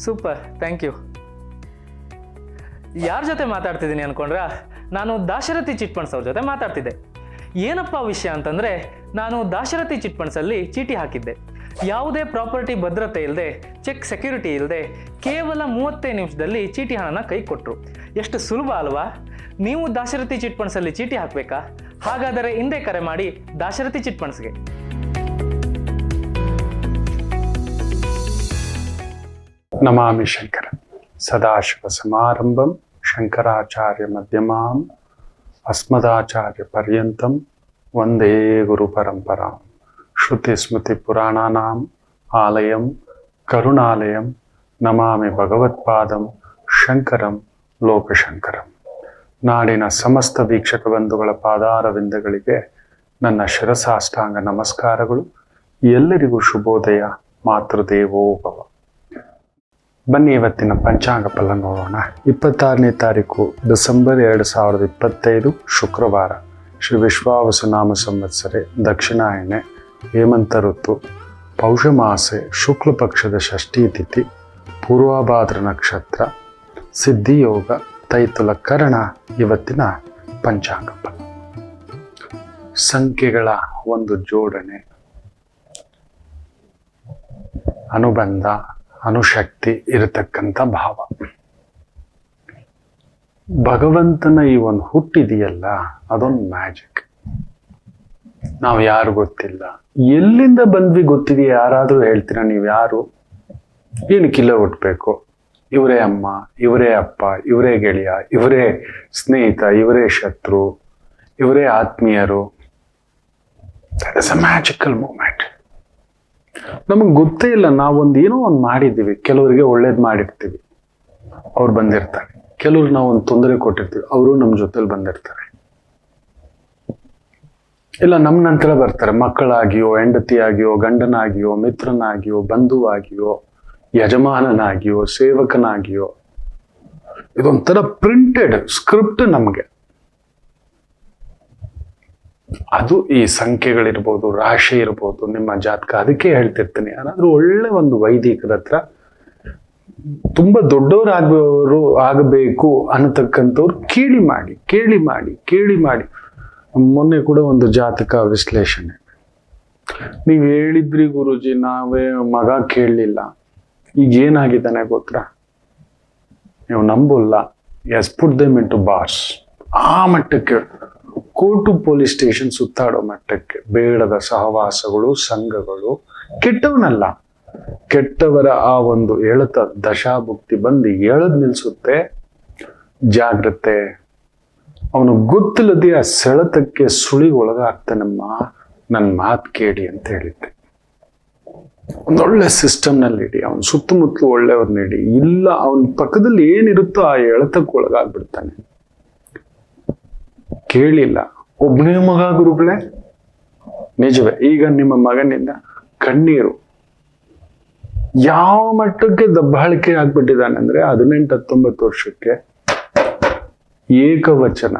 Super, thank you. ಯಾರ ಜೊತೆ ಮಾತಾಡ್ತಿದ್ದೀನಿ ಅನ್ಕೊಂಡ್ರಾ? ನಾನು ದಾಶರಥಿ ಚಿಟ್ ಫಂಡ್ಸ್ ಅವ್ರ ಜೊತೆ ಮಾತಾಡ್ತಿದ್ದೆ. ಏನಪ್ಪ ವಿಷಯ ಅಂತಂದರೆ, ನಾನು ದಾಶರಥಿ ಚಿಟ್ ಫಂಡ್ಸಲ್ಲಿ ಚೀಟಿ ಹಾಕಿದ್ದೆ. ಯಾವುದೇ ಪ್ರಾಪರ್ಟಿ ಭದ್ರತೆ ಇಲ್ಲದೆ, ಚೆಕ್ ಸೆಕ್ಯೂರಿಟಿ ಇಲ್ಲದೆ, ಕೇವಲ 35 ನಿಮಿಷದಲ್ಲಿ ಚೀಟಿ ಹಣನ ಕೈ ಕೊಟ್ಟರು. ಎಷ್ಟು ಸುಲಭ ಅಲ್ವಾ? ನೀವು ದಾಶರಥಿ ಚಿಟ್ ಫಂಡ್ಸಲ್ಲಿ ಚೀಟಿ ಹಾಕಬೇಕಾ? ಹಾಗಾದರೆ ಹಿಂದೆ ಕರೆ ಮಾಡಿ ದಾಶರಥಿ ಚಿಟ್ ಫಂಡ್ಸ್ಗೆ. ನಮಾಮಿ ಶಂಕರ ಸದಾಶಿವ ಸಮಾರಂಭಂ ಶಂಕರಾಚಾರ್ಯ ಮಧ್ಯಮಾಂ ಅಸ್ಮದಾಚಾರ್ಯ ಪರ್ಯಂತಂ ವಂದೇ ಗುರು ಪರಂಪರಾಂ. ಶ್ರುತಿ ಸ್ಮೃತಿ ಪುರಾಣಾನಾಂ ಆಲಯಂ ಕರುಣಾಲಯಂ ನಮಾಮಿ ಭಗವತ್ಪಾದಂ ಶಂಕರಂ ಲೋಕಶಂಕರಂ. ನಾಡಿನ ಸಮಸ್ತ ವೀಕ್ಷಕ ಬಂಧುಗಳ ಪಾದಾರವಿಂದಗಳಿಗೆ ನನ್ನ ಶಿರಸಾಷ್ಟಾಂಗ ನಮಸ್ಕಾರಗಳು. ಎಲ್ಲರಿಗೂ ಶುಭೋದಯ. ಮಾತೃದೇವೋ ಭವ. ಬನ್ನಿ ಇವತ್ತಿನ ಪಂಚಾಂಗ ಫಲ ನೋಡೋಣ. 26ನೇ ತಾರೀಕು ಡಿಸೆಂಬರ್ 2025 ಶುಕ್ರವಾರ. ಶ್ರೀ ವಿಶ್ವಾವಸುನಾಮ ಸಂವತ್ಸರೆ, ದಕ್ಷಿಣಾಯಣೆ, ಹೇಮಂತ ಋತು, ಪೌಷಮಾಸೆ, ಶುಕ್ಲ ಪಕ್ಷದ ಷಷ್ಠಿ ತಿಥಿ, ಪೂರ್ವಭಾದ್ರ ನಕ್ಷತ್ರ, ಸಿದ್ಧಿಯೋಗ, ತೈತುಲ ಕರಣ. ಇವತ್ತಿನ ಪಂಚಾಂಗ ಫಲ. ಸಂಖ್ಯೆಗಳ ಒಂದು ಜೋಡಣೆ, ಅನುಬಂಧ, ಅನುಶಕ್ತಿ ಇರತಕ್ಕಂಥ ಭಾವ. ಭಗವಂತನ ಈ ಒಂದು ಹುಟ್ಟಿದೆಯಲ್ಲ, ಅದೊಂದು ಮ್ಯಾಜಿಕ್. ನಾವು ಯಾರು ಗೊತ್ತಿಲ್ಲ, ಎಲ್ಲಿಂದ ಬಂದ್ವಿ ಗೊತ್ತಿದೆಯಾ? ಯಾರಾದ್ರೂ ಹೇಳ್ತೀರಾ ನೀವು ಯಾರು? ಏನಕ್ಕಿಲ್ಲ ಹುಟ್ಟಬೇಕು? ಇವರೇ ಅಮ್ಮ, ಇವರೇ ಅಪ್ಪ, ಇವರೇ ಗೆಳೆಯ, ಇವರೇ ಸ್ನೇಹಿತ, ಇವರೇ ಶತ್ರು, ಇವರೇ ಆತ್ಮೀಯರು. That is a magical moment. ನಮಗೆ ಗೊತ್ತೇ ಇಲ್ಲ, ನಾವೊಂದು ಏನೋ ಒಂದು ಮಾಡಿದ್ದೀವಿ. ಕೆಲವರಿಗೆ ಒಳ್ಳೇದು ಮಾಡಿರ್ತೀವಿ, ಅವ್ರು ಬಂದಿರ್ತಾರೆ. ಕೆಲವ್ರು ನಾವು ಒಂದು ತೊಂದರೆ ಕೊಟ್ಟಿರ್ತೀವಿ, ಅವರು ನಮ್ಮ ಜೊತೆಲಿ ಬಂದಿರ್ತಾರೆ. ಇಲ್ಲ ನಮ್ಮ ನಂತರ ಬರ್ತಾರೆ, ಮಕ್ಕಳಾಗಿಯೋ, ಹೆಂಡತಿಯಾಗಿಯೋ, ಗಂಡನಾಗಿಯೋ, ಮಿತ್ರನಾಗಿಯೋ, ಬಂಧುವಾಗಿಯೋ, ಯಜಮಾನನಾಗಿಯೋ, ಸೇವಕನಾಗಿಯೋ. ಇದೊಂಥರ ಪ್ರಿಂಟೆಡ್ ಸ್ಕ್ರಿಪ್ಟ್ ನಮಗೆ. ಅದು ಈ ಸಂಖ್ಯೆಗಳಿರ್ಬೋದು, ರಾಶಿ ಇರ್ಬೋದು, ನಿಮ್ಮ ಜಾತಕ. ಅದಕ್ಕೆ ಹೇಳ್ತಿರ್ತೀನಿ, ಯಾರಾದ್ರೂ ಒಳ್ಳೆ ಒಂದು ವೈದಿಕರ ಹತ್ರ ತುಂಬಾ ಆಗಬೇಕು ಅನ್ನತಕ್ಕಂಥವ್ರು ಕೇಳಿ ಮಾಡಿ. ಮೊನ್ನೆ ಕೂಡ ಒಂದು ಜಾತಕ ವಿಶ್ಲೇಷಣೆ. ನೀವ್ ಹೇಳಿದ್ರಿ ಗುರುಜಿ, ನಾವೇ ಮಗ ಕೇಳಲಿಲ್ಲ, ಈಗ ಏನಾಗಿದ್ದಾನೆ ಗೊತ್ತಾ? ನೀವು ನಂಬಲ್ಲ. Yes put them into bars. ಆ ಮಟ್ಟಕ್ಕೆ, ಕೋರ್ಟು ಪೊಲೀಸ್ ಸ್ಟೇಷನ್ ಸುತ್ತಾಡೋ ಮಟ್ಟಕ್ಕೆ. ಬೇಡದ ಸಹವಾಸಗಳು, ಸಂಘಗಳು. ಕೆಟ್ಟವನಲ್ಲ, ಕೆಟ್ಟವರ ಆ ಒಂದು ಎಳೆತ ದಶಾಭುಕ್ತಿ ಬಂದು ಎಳೆದ್ ನಿಲ್ಸುತ್ತೆ. ಜಾಗ್ರತೆ. ಅವನು ಗೊತ್ತಿಲ್ಲದೆ ಆ ಸೆಳೆತಕ್ಕೆ ಸುಳಿ ಒಳಗಾಗ್ತಾನಮ್ಮ. ನನ್ನ ಮಾತು ಕೇಳಿ ಅಂತ ಹೇಳಿದ್ದೆ. ಒಂದೊಳ್ಳೆ ಸಿಸ್ಟಮ್ನಲ್ಲಿ ಇಡಿ, ಅವನ ಸುತ್ತಮುತ್ತಲು ಒಳ್ಳೆಯವ್ರನ್ನ ಇಡಿ. ಇಲ್ಲ ಅವನ ಪಕ್ಕದಲ್ಲಿ ಏನಿರುತ್ತೋ ಆ ಎಳೆತಕ್ಕೆ ಒಳಗಾಗ್ಬಿಡ್ತಾನೆ. ಕೇಳಿಲ್ಲ. ಒಬ್ಬನೇ ಮಗ ಗುರುಗಳೇ, ನಿಜವೇ. ಈಗ ನಿಮ್ಮ ಮಗನಿಂದ ಕಣ್ಣೀರು ಯಾವ ಮಟ್ಟಕ್ಕೆ ದಬ್ಬಾಳಿಕೆ ಆಗ್ಬಿಟ್ಟಿದ್ದಾನೆ ಅಂದ್ರೆ, 18-19 ವರ್ಷಕ್ಕೆ ಏಕವಚನ.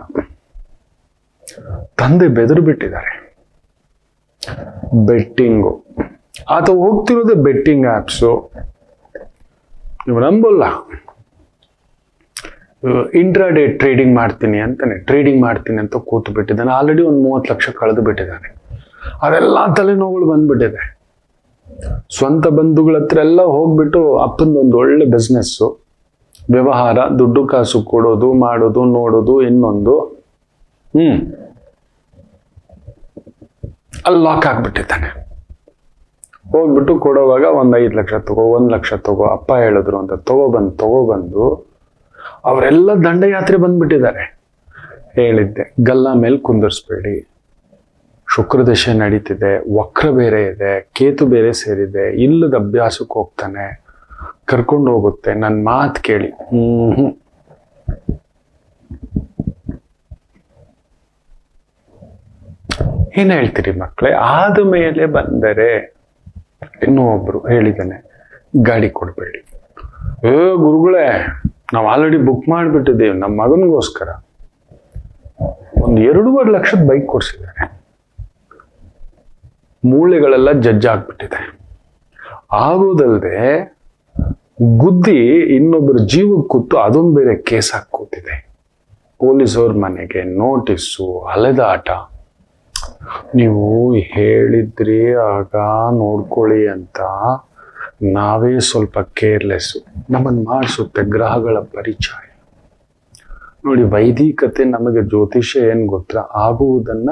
ತಂದೆ ಬೆದರು ಬಿಟ್ಟಿದ್ದಾರೆ. ಬೆಟ್ಟಿಂಗು. ಆತ ಹೋಗ್ತಿರೋದೇ ಬೆಟ್ಟಿಂಗ್ ಆಪ್ಸು. ನೀವು ನಂಬಲ್ಲ. ಇಂಟ್ರಾಡೇ ಟ್ರೇಡಿಂಗ್ ಮಾಡ್ತೀನಿ ಅಂತ ಕೂತು ಬಿಟ್ಟಿದ್ದಾನೆ. ಆಲ್ರೆಡಿ ಒಂದು 30 ಲಕ್ಷ ಕಳೆದು ಬಿಟ್ಟಿದ್ದಾನೆ. ಅದೆಲ್ಲ ತಲೆನೋವುಗಳು ಬಂದ್ಬಿಟ್ಟಿದೆ. ಸ್ವಂತ ಬಂಧುಗಳ ಹತ್ರ ಎಲ್ಲ ಹೋಗ್ಬಿಟ್ಟು ಅಪ್ಪಂದೊಂದು ಒಳ್ಳೆ ಬಿಸ್ನೆಸ್ಸು, ವ್ಯವಹಾರ, ದುಡ್ಡು ಕಾಸು ಕೊಡೋದು, ಮಾಡೋದು, ನೋಡೋದು, ಇನ್ನೊಂದು ಅಲ್ಲಿ ಲಾಕ್ ಆಗ್ಬಿಟ್ಟಿದ್ದಾನೆ. ಹೋಗ್ಬಿಟ್ಟು ಕೊಡೋವಾಗ ಒಂದು 5 ಲಕ್ಷ ತಗೋ, 1 ಲಕ್ಷ ತಗೋ, ಅಪ್ಪ ಹೇಳಿದ್ರು ಅಂತ ತಗೊಬಂದು ಅವರೆಲ್ಲ ದಂಡಯಾತ್ರೆ ಬಂದ್ಬಿಟ್ಟಿದ್ದಾರೆ. ಹೇಳಿದ್ದೆ, ಗಲ್ಲ ಮೇಲೆ ಕುಂದರ್ಸ್ಬೇಡಿ. ಶುಕ್ರದಶೆ ನಡೀತಿದೆ, ವಕ್ರ ಬೇರೆ ಇದೆ, ಕೇತು ಬೇರೆ ಸೇರಿದೆ. ಇಲ್ಲದ ಅಭ್ಯಾಸಕ್ಕೆ ಹೋಗ್ತಾನೆ, ಕರ್ಕೊಂಡು ಹೋಗುತ್ತೆ. ನನ್ನ ಮಾತು ಕೇಳಿ. ಏನ್ ಹೇಳ್ತೀರಿ ಮಕ್ಕಳೇ? ಆದ ಮೇಲೆ ಬಂದರೆ. ಇನ್ನೂ ಒಬ್ರು ಹೇಳಿದ್ದಾನೆ, ಗಾಡಿ ಕೊಡ್ಬೇಡಿ. ಗುರುಗಳೇ, ನಾವು ಆಲ್ರೆಡಿ ಬುಕ್ ಮಾಡಿಬಿಟ್ಟಿದ್ದೀವಿ ನಮ್ಮ ಮಗನಿಗೋಸ್ಕರ. ಒಂದು 2.5 ಲಕ್ಷದ ಬೈಕ್ ಕೊಡ್ಸಿದ್ದಾರೆ. ಮೂಳೆಗಳೆಲ್ಲ ಜಜ್ಜಾಗ್ಬಿಟ್ಟಿದೆ. ಆಗೋದಲ್ಲದೆ ಗುದ್ದಿ ಇನ್ನೊಬ್ಬರ ಜೀವಕ್ಕೆ ಕೂತು ಅದೊಂದು ಬೇರೆ ಕೇಸ್ ಹಾಕಿ ಕೂತಿದೆ. ಪೊಲೀಸವ್ರ ಮನೆಗೆ ನೋಟಿಸ್ಸು, ಅಲೆದಾಟ. ನೀವು ಹೇಳಿದ್ರಿ ಆಗ ನೋಡ್ಕೊಳ್ಳಿ ಅಂತ ನಾವೇ ಸ್ವಲ್ಪ ಕೇರ್ಲೆಸ್ಸು. ನಮ್ಮನ್ನು ಮಾಡಿಸುತ್ತೆ ಗ್ರಹಗಳ ಪರಿಚಯ. ನೋಡಿ, ವೈದಿಕತೆ ನಮಗೆ ಜ್ಯೋತಿಷ್ಯ ಏನ್ ಗೊತ್ತಾ, ಆಗುವುದನ್ನ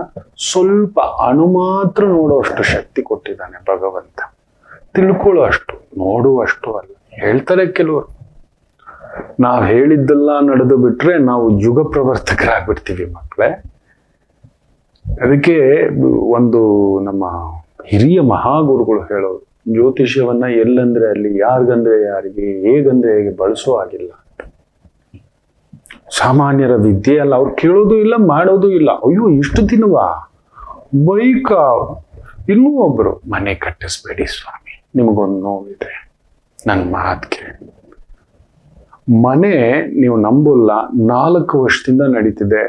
ಸ್ವಲ್ಪ ಅಣು ಮಾತ್ರ ನೋಡುವಷ್ಟು ಶಕ್ತಿ ಕೊಟ್ಟಿದ್ದಾನೆ ಭಗವಂತ. ತಿಳ್ಕೊಳ್ಳೋ ಅಷ್ಟು, ನೋಡುವಷ್ಟು ಅಲ್ಲ. ಹೇಳ್ತಾರೆ ಕೆಲವರು, ನಾವು ಹೇಳಿದ್ದೆಲ್ಲ ನಡೆದು ಬಿಟ್ರೆ ನಾವು ಯುಗ ಪ್ರವರ್ತಕರಾಗ್ಬಿಡ್ತೀವಿ ಮಕ್ಕಳೇ. ಅದಕ್ಕೆ ಒಂದು ನಮ್ಮ ಹಿರಿಯ ಮಹಾಗುರುಗಳು ಹೇಳೋರು, ಜ್ಯೋತಿಷ್ಯವನ್ನ ಎಲ್ಲಂದ್ರೆ ಅಲ್ಲಿ, ಯಾರಿಗಂದ್ರೆ ಯಾರಿಗೆ, ಹೇಗಂದ್ರೆ ಹೇಗೆ ಬಳಸೋ ಆಗಿಲ್ಲ. ಸಾಮಾನ್ಯರ ವಿದ್ಯೆ ಅಲ್ಲ. ಅವ್ರು ಕೇಳೋದು ಇಲ್ಲ, ಮಾಡೋದು ಇಲ್ಲ. ಅಯ್ಯೋ, ಇಷ್ಟು ದಿನವಾ ಬೈಕ. ಇನ್ನೂ ಒಬ್ರು, ಮನೆ ಕಟ್ಟಿಸ್ಬೇಡಿ ಸ್ವಾಮಿ, ನಿಮಗೊಂದು ನೋವಿದೆ, ನನ್ನ ಮಾತು ಕೇಳಿ. ಮನೆ ನೀವು ನಂಬಲ್ಲ, 4 ವರ್ಷದಿಂದ ನಡೀತಿದೆ.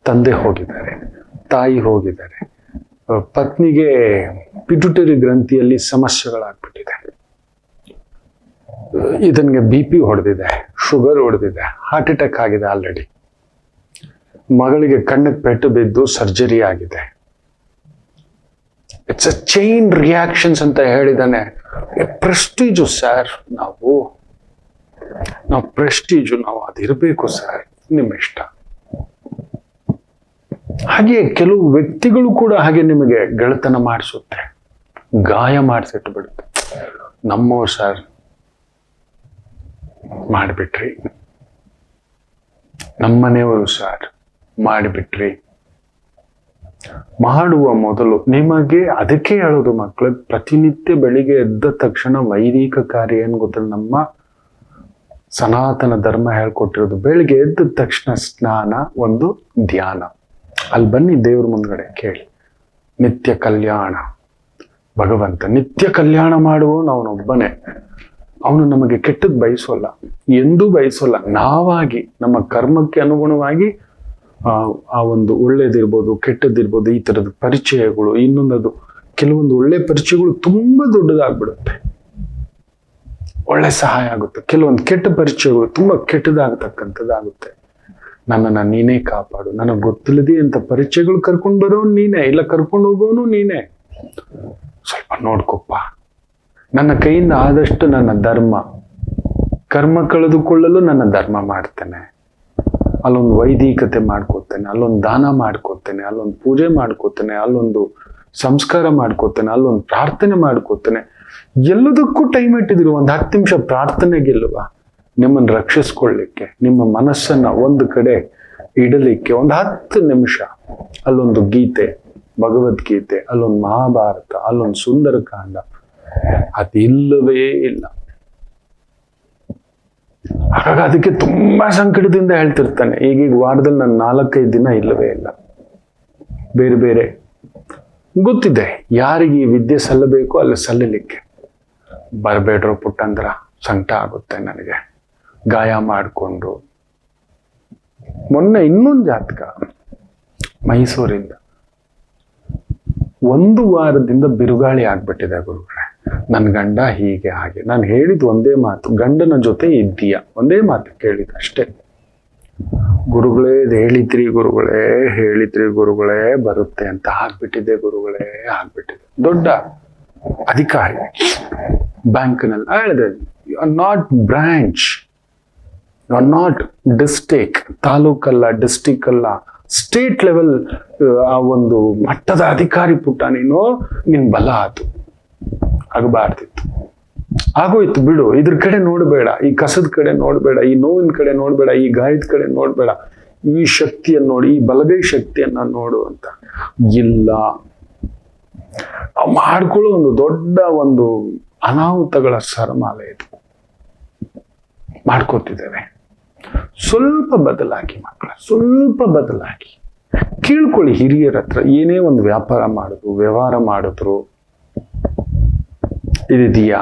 ತಂದೆ ಹೋಗಿದ್ದಾರೆ, ತಾಯಿ ಹೋಗಿದ್ದಾರೆ, ಪತ್ನಿಗೆ ಪಿಟ್ಯುಟರಿ ಗ್ರಂಥಿಯಲ್ಲಿ ಸಮಸ್ಯೆಗಳಾಗ್ಬಿಟ್ಟಿದೆ, ಇದನ್ಗೆ BP ಹೊಡೆದಿದೆ, ಶುಗರ್ ಹೊಡೆದಿದೆ, ಹಾರ್ಟ್ ಅಟ್ಯಾಕ್ ಆಗಿದೆ ಆಲ್ರೆಡಿ, ಮಗಳಿಗೆ ಕಣ್ಣಿಗೆ ಪೆಟ್ಟು ಬಿದ್ದು ಸರ್ಜರಿ ಆಗಿದೆ. ಇಟ್ಸ್ ಅ ಚೈನ್ ರಿಯಾಕ್ಷನ್ಸ್ ಅಂತ ಹೇಳಿದಾನೆ. ಪ್ರೆಸ್ಟೀಜು ಸರ್, ನಾವು ಪ್ರೆಸ್ಟೀಜು, ನಾವು ಅದಿರಬೇಕು ಸರ್, ನಿಮ್ಮ ಇಷ್ಟ. ಹಾಗೆ ಕೆಲವು ವ್ಯಕ್ತಿಗಳು ಕೂಡ ಹಾಗೆ ನಿಮಗೆ ಗೆಳೆತನ ಮಾಡಿಸುತ್ತೆ, ಗಾಯ ಮಾಡಿಸಿಟ್ಟು ಬಿಡುತ್ತೆ. ನಮ್ಮವ್ರು ಸರ್ ಮಾಡಿಬಿಟ್ರಿ, ನಮ್ಮನೆಯವರು ಸರ್ ಮಾಡಿಬಿಟ್ರಿ. ಮಾಡುವ ಮೊದಲು ನಿಮಗೆ ಅದಕ್ಕೆ ಹೇಳೋದು ಮಕ್ಕಳು, ಪ್ರತಿನಿತ್ಯ ಬೆಳಿಗ್ಗೆ ಎದ್ದ ತಕ್ಷಣ ವೈದಿಕ ಕಾರ್ಯ ಏನ್ ಗೊತ್ತಿಲ್ಲ, ನಮ್ಮ ಸನಾತನ ಧರ್ಮ ಹೇಳ್ಕೊಟ್ಟಿರೋದು ಬೆಳಿಗ್ಗೆ ಎದ್ದ ತಕ್ಷಣ ಸ್ನಾನ, ಒಂದು ಧ್ಯಾನ. ಅಲ್ಲಿ ಬನ್ನಿ ದೇವ್ರ ಮುಂದ್ಗಡೆ ಕೇಳಿ, ನಿತ್ಯ ಕಲ್ಯಾಣ. ಭಗವಂತ ನಿತ್ಯ ಕಲ್ಯಾಣ ಮಾಡುವವನು ಅವನೊಬ್ಬನೇ. ಅವನು ನಮಗೆ ಕೆಟ್ಟದ್ದು ಬಯಸೋಲ್ಲ, ಎಂದೂ ಬಯಸೋಲ್ಲ. ನಾವಾಗಿ ನಮ್ಮ ಕರ್ಮಕ್ಕೆ ಅನುಗುಣವಾಗಿ ಆ ಒಂದು ಒಳ್ಳೇದಿರ್ಬೋದು, ಕೆಟ್ಟದ್ದಿರ್ಬೋದು, ಈ ತರದ ಪರಿಚಯಗಳು, ಇನ್ನೊಂದದು ಕೆಲವೊಂದು ಒಳ್ಳೆ ಪರಿಚಯಗಳು ತುಂಬಾ ದೊಡ್ಡದಾಗ್ಬಿಡುತ್ತೆ, ಒಳ್ಳೆ ಸಹಾಯ ಆಗುತ್ತೆ. ಕೆಲವೊಂದು ಕೆಟ್ಟ ಪರಿಚಯಗಳು ತುಂಬಾ ಕೆಟ್ಟದಾಗತಕ್ಕಂಥದ್ದಾಗುತ್ತೆ. ನನ್ನನ್ನು ನೀನೇ ಕಾಪಾಡು, ನನಗೆ ಗೊತ್ತಿಲ್ಲದೆ ಅಂತ ಪರಿಚಯಗಳು ಕರ್ಕೊಂಡು ಬರೋನು ನೀನೇ, ಇಲ್ಲ ಕರ್ಕೊಂಡು ಹೋಗೋನು ನೀನೇ. ಸ್ವಲ್ಪ ನೋಡ್ಕೊಪ್ಪ, ನನ್ನ ಕೈಯಿಂದ ಆದಷ್ಟು ನನ್ನ ಧರ್ಮ ಕರ್ಮ ಕಳೆದುಕೊಳ್ಳಲು ನನ್ನ ಧರ್ಮ ಮಾಡ್ತೇನೆ, ಅಲ್ಲೊಂದು ವೈದಿಕತೆ ಮಾಡ್ಕೋತೇನೆ, ಅಲ್ಲೊಂದು ದಾನ ಮಾಡ್ಕೋತೇನೆ, ಅಲ್ಲೊಂದು ಪೂಜೆ ಮಾಡ್ಕೋತೇನೆ, ಅಲ್ಲೊಂದು ಸಂಸ್ಕಾರ ಮಾಡ್ಕೋತೇನೆ, ಅಲ್ಲೊಂದು ಪ್ರಾರ್ಥನೆ ಮಾಡ್ಕೋತೇನೆ. ಎಲ್ಲದಕ್ಕೂ ಟೈಮ್ ಇಟ್ಟಿದ್ರು. ಒಂದು 10 ನಿಮಿಷ ಪ್ರಾರ್ಥನೆಗಿಲ್ವ ನಿಮ್ಮನ್ನು ರಕ್ಷಿಸ್ಕೊಳ್ಳಿಕ್ಕೆ, ನಿಮ್ಮ ಮನಸ್ಸನ್ನ ಒಂದು ಕಡೆ ಇಡಲಿಕ್ಕೆ ಒಂದು 10 ನಿಮಿಷ. ಅಲ್ಲೊಂದು ಗೀತೆ, ಭಗವದ್ಗೀತೆ, ಅಲ್ಲೊಂದು ಮಹಾಭಾರತ, ಅಲ್ಲೊಂದು ಸುಂದರಕಾಂಡ, ಅದಿಲ್ಲವೇ ಇಲ್ಲ. ಹಾಗಾಗಿ ಅದಕ್ಕೆ ತುಂಬಾ ಸಂಕಟದಿಂದ ಹೇಳ್ತಿರ್ತಾನೆ. ಈಗೀಗ ವಾರದಲ್ಲಿ ನಾನು 4-5 ದಿನ ಇಲ್ಲವೇ ಇಲ್ಲ. ಬೇರೆ ಬೇರೆ ಗೊತ್ತಿದೆ ಯಾರಿಗೆ ಈ ವಿದ್ಯೆ ಸಲ್ಲಬೇಕು ಅಲ್ಲಿ ಸಲ್ಲಲಿಕ್ಕೆ. ಬರಬೇಡ್ರೋ ಪುಟ್ಟಂದ್ರ, ಸಂಕಟ ಆಗುತ್ತೆ ನನಗೆ, ಗಾಯ ಮಾಡಿಕೊಂಡು. ಮೊನ್ನೆ ಇನ್ನೊಂದು ಜಾತಕ ಮೈಸೂರಿಂದ, 1 ವಾರದಿಂದ ಬಿರುಗಾಳಿ ಆಗ್ಬಿಟ್ಟಿದೆ ಗುರುಗಳೇ. ನನ್ನ ಗಂಡ ಹೀಗೆ ಹಾಗೆ. ನಾನು ಹೇಳಿದ ಒಂದೇ ಮಾತು, ಗಂಡನ ಜೊತೆ ಇದ್ದೀಯಾ, ಒಂದೇ ಮಾತು ಕೇಳಿದ ಅಷ್ಟೇ. ಗುರುಗಳೇ ಹೇಳಿದ್ರಿ ಗುರುಗಳೇ, ಹೇಳಿದ್ರಿ ಗುರುಗಳೇ, ಬರುತ್ತೆ ಅಂತ ಆಗ್ಬಿಟ್ಟಿದೆ ಗುರುಗಳೇ, ಆಗ್ಬಿಟ್ಟಿದೆ. ದೊಡ್ಡ ಅಧಿಕಾರಿ ಬ್ಯಾಂಕ್ನಲ್ಲಿ ಹೇಳಿದೆ, you are not branch, you are not district, ತಾಲೂಕಲ್ಲ, ಡಿಸ್ಟಿಕ್ ಅಲ್ಲ, ಸ್ಟೇಟ್ ಲೆವೆಲ್ ಆ ಒಂದು ಮಟ್ಟದ ಅಧಿಕಾರಿ ಪುಟ್ಟ ನೀನು, ನಿನ್ ಬಲ ಆತು. ಆಗಬಾರ್ದಿತ್ತು, ಆಗೋಯ್ತು ಬಿಡು. ಇದ್ರ ಕಡೆ ನೋಡಬೇಡ, ಈ ಕಸದ ಕಡೆ ನೋಡಬೇಡ, ಈ ನೋವಿನ ಕಡೆ ನೋಡಬೇಡ, ಈ ಗಾಯದ ಕಡೆ ನೋಡಬೇಡ, ಈ ಶಕ್ತಿಯನ್ನು ನೋಡಿ, ಈ ಬಲಗೈ ಶಕ್ತಿಯನ್ನ ನೋಡು ಅಂತ. ಇಲ್ಲ, ಮಾಡ್ಕೊಳ್ಳೋ ಒಂದು ದೊಡ್ಡ ಒಂದು ಅನಾಹುತಗಳ ಸರಮಾಲೆ ಇದು ಮಾಡ್ಕೋತಿದ್ದೇವೆ. ಸ್ವಲ್ಪ ಬದಲಾಗಿ ಮಕ್ಕಳ, ಸ್ವಲ್ಪ ಬದಲಾಗಿ ಕೇಳ್ಕೊಳ್ಳಿ ಹಿರಿಯರ ಹತ್ರ. ಏನೇ ಒಂದು ವ್ಯಾಪಾರ ಮಾಡಿದ್ರು, ವ್ಯವಹಾರ ಮಾಡಿದ್ರು, ಇದಿದೆಯಾ,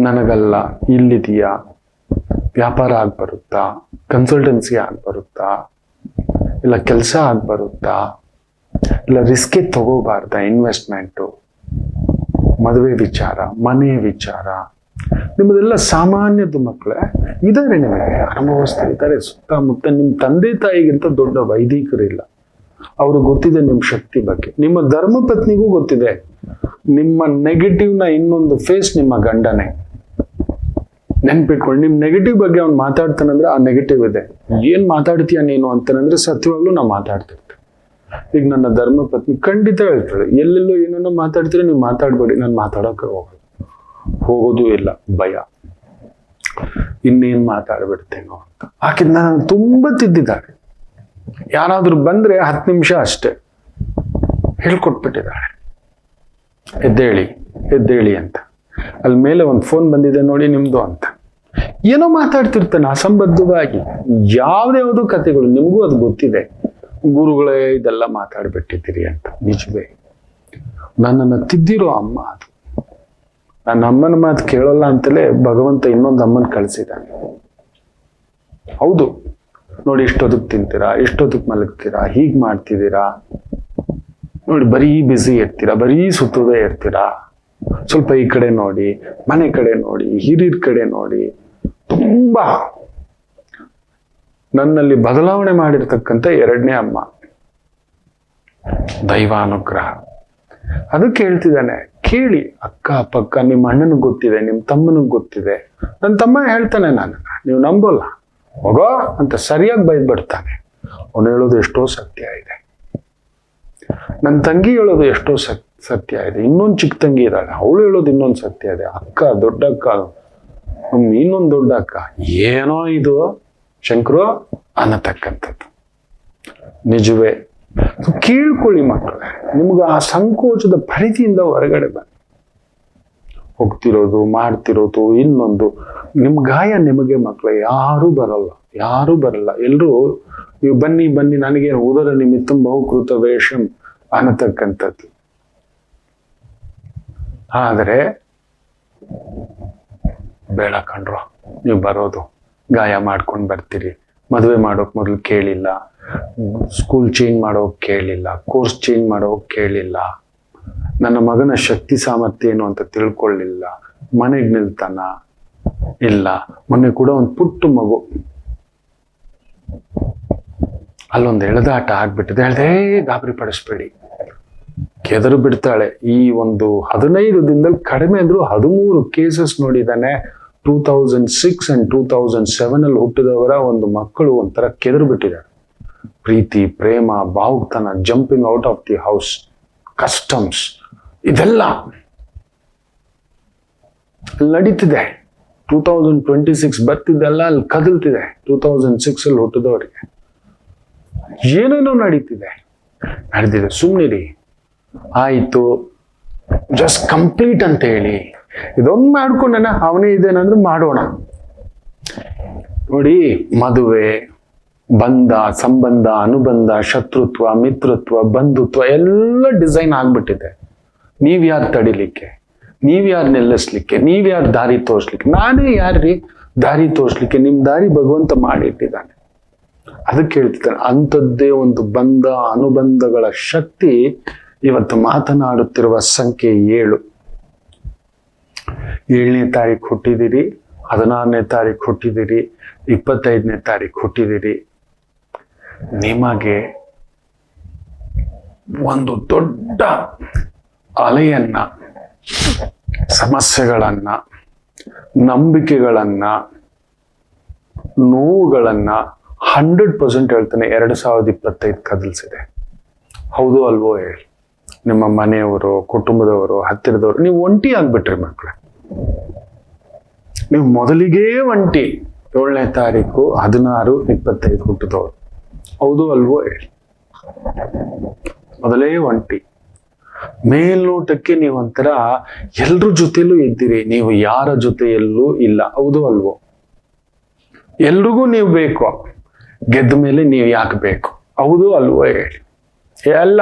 ನನಗಲ್ಲ ಇಲ್ಲಿದೆಯಾ, ವ್ಯಾಪಾರ ಆಗ್ಬರುತ್ತಾ, ಕನ್ಸಲ್ಟೆನ್ಸಿ ಆಗ್ಬರುತ್ತಾ, ಇಲ್ಲ ಕೆಲಸ ಆಗ್ಬರುತ್ತಾ, ಇಲ್ಲ ರಿಸ್ಕೇ ತಗೋಬಾರ್ದ, ಇನ್ವೆಸ್ಟ್ಮೆಂಟು, ಮದುವೆ ವಿಚಾರ, ಮನೆ ವಿಚಾರ, ನಿಮ್ಮದೆಲ್ಲ ಸಾಮಾನ್ಯದ ಮಕ್ಕಳೇ ಇದ್ದಾರೆ, ನಿಮಗೆ ಅನುಭವಿಸ್ತಿರ್ತಾರೆ ಸುತ್ತಮುತ್ತ. ನಿಮ್ಮ ತಂದೆ ತಾಯಿಗಿಂತ ದೊಡ್ಡ ವೈದಿಕರಿಲ್ಲ. ಅವ್ರಿಗೆ ಗೊತ್ತಿದೆ ನಿಮ್ಮ ಶಕ್ತಿ ಬಗ್ಗೆ. ನಿಮ್ಮ ಧರ್ಮಪತ್ನಿಗೂ ಗೊತ್ತಿದೆ ನಿಮ್ಮ ನೆಗೆಟಿವ್ನ ಇನ್ನೊಂದು ಫೇಸ್ ನಿಮ್ಮ ಗಂಡನೇ. ನೆನ್ಪಿಟ್ಕೊಂಡು, ನಿಮ್ ನೆಗೆಟಿವ್ ಬಗ್ಗೆ ಅವ್ನು ಮಾತಾಡ್ತಾನಂದ್ರೆ ಆ ನೆಗೆಟಿವ್ ಇದೆ. ಏನ್ ಮಾತಾಡ್ತೀಯ ನೀನು ಅಂತಾನಂದ್ರೆ ಸತ್ಯವಾಗ್ಲೂ ನಾ ಮಾತಾಡ್ತಿರ್ತೆ. ಈಗ ನನ್ನ ಧರ್ಮಪತ್ನಿ ಖಂಡಿತ ಹೇಳ್ತಾಳೆ, ಎಲ್ಲೆಲ್ಲೋ ಏನೇನೋ ಮಾತಾಡ್ತೀರ, ನೀವು ಮಾತಾಡ್ಬೇಡಿ. ನಾನು ಮಾತಾಡೋಕೆ ಹೋಗೋದು ಇಲ್ಲ, ಭಯ, ಇನ್ನೇನ್ ಮಾತಾಡ್ಬಿಡ್ತೇನೋ ಅಂತ. ಆಕೆ ನಾನು ತುಂಬಾ ತಿದ್ದಿದ್ದಾಳೆ. ಯಾರಾದ್ರೂ ಬಂದ್ರೆ 10 ನಿಮಿಷ ಅಷ್ಟೇ ಹೇಳ್ಕೊಟ್ಬಿಟ್ಟಿದ್ದಾಳೆ, ಎದ್ದೇಳಿ ಅಂತ. ಅಲ್ಲಿ ಮೇಲೆ ಒಂದು ಫೋನ್ ಬಂದಿದೆ ನೋಡಿ ನಿಮ್ದು ಅಂತ. ಏನೋ ಮಾತಾಡ್ತಿರ್ತಾನೆ ಅಸಂಬದ್ಧವಾಗಿ, ಯಾವ್ದ್ಯಾವ್ದು ಕಥೆಗಳು. ನಿಮಗೂ ಅದು ಗೊತ್ತಿದೆ, ಗುರುಗಳೇ ಇದೆಲ್ಲ ಮಾತಾಡ್ಬಿಟ್ಟಿದ್ದೀರಿ ಅಂತ. ನಿಜವೇ ನನ್ನನ್ನು ತಿದ್ದಿರೋ ಅಮ್ಮ ಅದು. ನನ್ನ ಅಮ್ಮನ ಮಾತು ಕೇಳೋಲ್ಲ ಅಂತಲೇ ಭಗವಂತ ಇನ್ನೊಂದು ಅಮ್ಮನ ಕಳಿಸಿದ್ದಾನೆ. ಹೌದು ನೋಡಿ, ಇಷ್ಟೊದಕ್ಕೆ ತಿಂತೀರಾ, ಇಷ್ಟೊದಕ್ಕೆ ಮಲಗ್ತೀರಾ, ಹೀಗ್ ಮಾಡ್ತಿದ್ದೀರಾ ನೋಡಿ, ಬರೀ ಬ್ಯುಸಿ ಇರ್ತೀರಾ, ಬರೀ ಸುತ್ತೋದೇ ಇರ್ತೀರಾ. ಸ್ವಲ್ಪ ಈ ಕಡೆ ನೋಡಿ, ಮನೆ ಕಡೆ ನೋಡಿ, ಹಿರಿಯರ ಕಡೆ ನೋಡಿ. ತುಂಬಾ ನನ್ನಲ್ಲಿ ಬದಲಾವಣೆ ಮಾಡಿರ್ತಕ್ಕಂಥ 2ನೇ ಅಮ್ಮ, ದೈವಾನುಗ್ರಹ. ಅದಕ್ಕೆ ಹೇಳ್ತಿದ್ದಾನೆ, ಕೇಳಿ ಅಕ್ಕ ಪಕ್ಕ. ನಿಮ್ಮ ಅಣ್ಣನಿಗೆ ಗೊತ್ತಿದೆ, ನಿಮ್ಮ ತಮ್ಮನಿಗೆ ಗೊತ್ತಿದೆ. ನನ್ನ ತಮ್ಮ ಹೇಳ್ತಾನೆ, ನೀವು ನಂಬೋಲ್ಲ, ಹೋಗೋ ಅಂತ ಸರಿಯಾಗಿ ಬೈದ್ಬಿಡ್ತಾನೆ. ಅವನು ಹೇಳೋದು ಎಷ್ಟೋ ಸತ್ಯ ಇದೆ. ನನ್ನ ತಂಗಿ ಹೇಳೋದು ಎಷ್ಟೋ ಸತ್ಯ ಇದೆ. ಇನ್ನೊಂದು ಚಿಕ್ಕ ತಂಗಿ ಇದ್ದಾಳೆ, ಅವಳು ಹೇಳೋದು ಇನ್ನೊಂದು ಸತ್ಯ ಇದೆ. ಅಕ್ಕ, ದೊಡ್ಡಕ್ಕ, ಇನ್ನೊಂದು ದೊಡ್ಡ ಅಕ್ಕ, ಏನೋ ಇದು ಶಂಕರು ಅನ್ನತಕ್ಕಂಥದ್ದು. ನಿಜವೇ ಕೇಳ್ಕೊಳ್ಳಿ ಮಕ್ಕಳೇ. ನಿಮ್ಗೆ ಆ ಸಂಕೋಚದ ಪರಿಧಿಯಿಂದ ಹೊರಗಡೆ ಬನ್ನಿ. ಹೋಗ್ತಿರೋದು, ಮಾಡ್ತಿರೋದು, ಇನ್ನೊಂದು ನಿಮ್ ಗಾಯ ನಿಮಗೆ ಮಕ್ಕಳೇ ಯಾರೂ ಬರಲ್ಲ. ಎಲ್ರು ನೀವು ಬನ್ನಿ ನನಗೆ ಉದರ ನಿಮಿತ್ತಂ ಬಹುಕೃತ ವೇಷಂ ಅನ್ನತಕ್ಕಂಥದ್ದು. ಆದರೆ ಬೇಡ ಕಣ್ರು, ನೀವು ಬರೋದು ಗಾಯ ಮಾಡ್ಕೊಂಡು ಬರ್ತೀರಿ. ಮದುವೆ ಮಾಡೋಕ್ ಮೊದಲು ಕೇಳಿಲ್ಲ, ಸ್ಕೂಲ್ ಚೇಂಜ್ ಮಾಡೋಕ್ ಕೇಳಿಲ್ಲ, ಕೋರ್ಸ್ ಚೇಂಜ್ ಮಾಡೋಕ್ ಕೇಳಿಲ್ಲ, ನನ್ನ ಮಗನ ಶಕ್ತಿ ಸಾಮರ್ಥ್ಯ ಏನು ಅಂತ ತಿಳ್ಕೊಳ್ಳಿಲ್ಲ, ಮನೆಗೆ ನಿಲ್ತಾನ ಇಲ್ಲ. ಮೊನ್ನೆ ಕೂಡ ಒಂದು ಪುಟ್ಟ ಮಗು ಅಲ್ಲೊಂದು ಎಳೆದಾಟ ಆಗ್ಬಿಟ್ಟಿದೆ. ಹೇಳ್ದೆ ಗಾಬರಿ ಪಡಿಸ್ಬೇಡಿ, ಕೆದರು ಬಿಡ್ತಾಳೆ. ಈ ಒಂದು 15 ದಿನದಲ್ಲಿ ಕಡಿಮೆ ಅಂದ್ರು 13 ಕೇಸಸ್ ನೋಡಿದ್ದಾನೆ. 2006 and 2007 ಅಲ್ಲಿ ಹುಟ್ಟಿದವರ ಒಂದು ಮಕ್ಕಳು ಒಂಥರ ಕೆದರು ಬಿಟ್ಟಿದ್ದಾರೆ. ಪ್ರೀತಿ, ಪ್ರೇಮ, ಭಾವುಕತನ, jumping out of the house, customs, ಇದೆಲ್ಲ ನಡೀತಿದೆ. 2026 ಬರ್ತಿದ್ದೆಲ್ಲ ಅಲ್ಲಿ ಕದಲ್ತಿದೆ. 2006 ಅಲ್ಲಿ ಹುಟ್ಟಿದವರಿಗೆ ಏನೇನೋ ನಡೆದಿದೆ. ಸುಮ್ಮನಿರಿ, ಆಯ್ತು, ಜಸ್ಟ್ ಕಂಪ್ಲೀಟ್ ಅಂತ ಹೇಳಿ ಇದೊಂದು ಮಾಡ್ಕೊಂಡನ ಅವನೇ ಇದೇನಂದ್ರೆ ಮಾಡೋಣ. ನೋಡಿ, ಮದುವೆ, ಬಂಧ, ಸಂಬಂಧ, ಅನುಬಂಧ, ಶತ್ರುತ್ವ, ಮಿತ್ರತ್ವ, ಬಂಧುತ್ವ ಎಲ್ಲ ಡಿಸೈನ್ ಆಗ್ಬಿಟ್ಟಿದೆ. ನೀವ್ಯಾರು ತಡಿಲಿಕ್ಕೆ, ನೀವ್ಯಾರು ನಿಲ್ಲಿಸ್ಲಿಕ್ಕೆ, ನೀವ್ಯಾರು ದಾರಿ ತೋರಿಸ್ಲಿಕ್ಕೆ? ನಾನೇ ಯಾರ್ರಿ ದಾರಿ ತೋರಿಸ್ಲಿಕ್ಕೆ? ನಿಮ್ ದಾರಿ ಭಗವಂತ ಮಾಡಿಟ್ಟಿದ್ದಾನೆ. ಅದಕ್ಕೆ ಹೇಳ್ತಿದ್ದಾನೆ, ಅಂಥದ್ದೇ ಒಂದು ಬಂಧ ಅನುಬಂಧಗಳ ಶಕ್ತಿ ಇವತ್ತು ಮಾತನಾಡುತ್ತಿರುವ ಸಂಖ್ಯೆ 7. 7ನೇ ತಾರೀಕು ಹುಟ್ಟಿದಿರಿ, 16ನೇ ತಾರೀಕು ಹುಟ್ಟಿದಿರಿ, 25ನೇ ತಾರೀಕು ಹುಟ್ಟಿದಿರಿ. ನಿಮಗೆ ಒಂದು ದೊಡ್ಡ ಅಲೆಯನ್ನ, ಸಮಸ್ಯೆಗಳನ್ನ, ನಂಬಿಕೆಗಳನ್ನ, ನೋವುಗಳನ್ನ 100% ಹೇಳ್ತಾನೆ 2025 ಕದಲ್ಸಿದೆ. ಹೌದು ಅಲ್ವೋ ಹೇಳಿ? ನಿಮ್ಮ ಮನೆಯವರು, ಕುಟುಂಬದವರು, ಹತ್ತಿರದವರು, ನೀವು ಒಂಟಿ ಆಗ್ಬಿಟ್ರಿ ಮಕ್ಕಳೇ. ನೀವು ಮೊದಲಿಗೆ ಒಂಟಿ. 7ನೇ ತಾರೀಕು 16, 25 ಹುಟ್ಟಿದವರು. ಹೌದು ಅಲ್ವೋ ಹೇಳಿ? ಮೊದಲೇ ಒಂಟಿ. ಮೇಲ್ನೋಟಕ್ಕೆ ನೀವೊಂಥರ ಎಲ್ರ ಜೊತೆಲೂ ಇದ್ದೀರಿ, ನೀವು ಯಾರ ಜೊತೆಯಲ್ಲೂ ಇಲ್ಲ. ಹೌದು ಅಲ್ವೋ? ಎಲ್ರಿಗೂ ನೀವು ಬೇಕು, ಗೆದ್ದ ಮೇಲೆ ನೀವು ಯಾಕೆ ಬೇಕು? ಹೌದು ಅಲ್ವೋ ಹೇಳಿ? ಎಲ್ಲ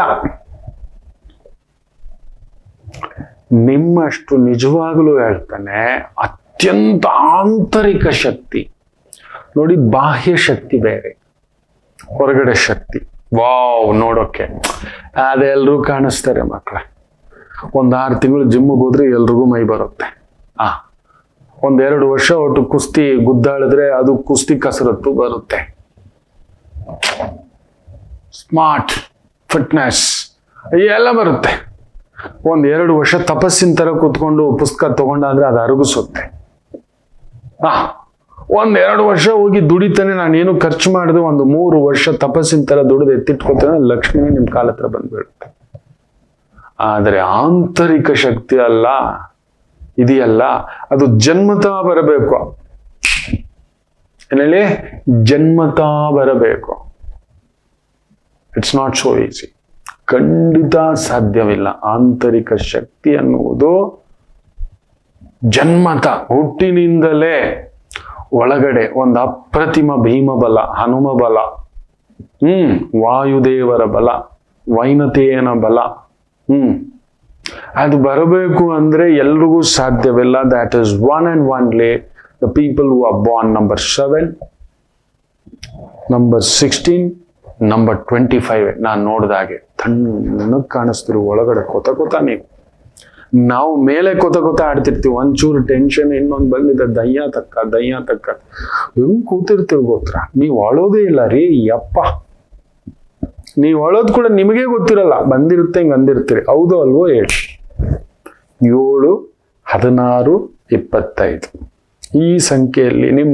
ನಿಮ್ಮಷ್ಟು ನಿಜವಾಗಲೂ ಹೇಳ್ತಾನೆ ಅತ್ಯಂತ ಆಂತರಿಕ ಶಕ್ತಿ. ನೋಡಿ, ಬಾಹ್ಯ ಶಕ್ತಿ ಬೇರೆ, ಹೊರಗಡೆ ಶಕ್ತಿ. ವಾವ್, ನೋಡೋಕೆ ಅದೆಲ್ರೂ ಕಾಣಿಸ್ತಾರೆ ಮಕ್ಕಳ. 1-6 ತಿಂಗಳು ಜಿಮ್ಮಿಗೆ ಹೋದ್ರೆ ಎಲ್ರಿಗೂ ಮೈ ಬರುತ್ತೆ. ಒಂದೆರಡು ವರ್ಷ ಒಟ್ಟು ಕುಸ್ತಿ ಗುದ್ದಾಡಿದ್ರೆ ಅದು ಕುಸ್ತಿ ಕಸರತ್ತು ಬರುತ್ತೆ. ಸ್ಮಾರ್ಟ್ ಫಿಟ್ನೆಸ್ ಎಲ್ಲ ಬರುತ್ತೆ. ಒಂದೆರಡು ವರ್ಷ ತಪಸ್ಸಿನ ತರ ಕೂತ್ಕೊಂಡು ಪುಸ್ತಕ ತಗೊಂಡಾದ್ರೆ ಅದು ಅರಗಿಸುತ್ತೆ. ಒಂದೆರಡು ವರ್ಷ ಹೋಗಿ ದುಡಿತಾನೆ, ನಾನೇನು ಖರ್ಚು ಮಾಡಿದ್ರೆ 3 ವರ್ಷ ತಪಸ್ಸಿನ ತರ ದುಡಿದು ಎತ್ತಿಟ್ಕೊತಾನೆ, ಲಕ್ಷ್ಮಿ ನಿಮ್ ಕಾಲ ಹತ್ರ ಬಂದ್ಬಿಡುತ್ತೆ. ಆದರೆ ಆಂತರಿಕ ಶಕ್ತಿ ಅಲ್ಲ ಇದೆಯಲ್ಲ, ಅದು ಜನ್ಮತಾ ಬರಬೇಕು. ಏನೇಳಿ ಜನ್ಮತಾ ಬರಬೇಕು. It's not so easy. ಖಂಡಿತ ಸಾಧ್ಯವಿಲ್ಲ. ಆಂತರಿಕ ಶಕ್ತಿ ಅನ್ನುವುದು ಜನ್ಮತ ಹುಟ್ಟಿನಿಂದಲೇ ಒಳಗಡೆ ಒಂದು ಅಪ್ರತಿಮ ಭೀಮ ಬಲ, ಹನುಮ ಬಲ, ವಾಯುದೇವರ ಬಲ, ವೈನತೆಯನ ಬಲ, ಅದು ಬರಬೇಕು ಅಂದ್ರೆ ಎಲ್ರಿಗೂ ಸಾಧ್ಯವಿಲ್ಲ. That is one and only the people who are born number 7, number 16, number 25. ನಾನು ನೋಡಿದಾಗೆ ತಣ್ಣಗೆ ಕಾಣಿಸ್ತಿರು, ಒಳಗಡೆ ಕೊತ ನೀವು. ನಾವು ಮೇಲೆ ಕೊತ ಆಡ್ತಿರ್ತೀವಿ, ಒಂಚೂರು ಟೆನ್ಷನ್ ಇನ್ನೊಂದು ಬಂದಿದೆ, ದಯ್ಯ ತಕ್ಕ ಹೆಂಗ್ ಕೂತಿರ್ತೀವಿ ಗೊತ್ತಾ. ನೀವು ಅಳೋದೇ ಇಲ್ಲ ರೀ ಯಪ್ಪ. ನೀವು ಅಳೋದು ಕೂಡ ನಿಮಗೆ ಗೊತ್ತಿರಲ್ಲ, ಬಂದಿರುತ್ತೆ ಹಿಂಗೆ ಅಂದಿರ್ತೀರಿ. ಹೌದು ಅಲ್ವೋ ಹೇಳಿ. 7, 16, 25 ಈ ಸಂಖ್ಯೆಯಲ್ಲಿ ನಿಮ್ಮ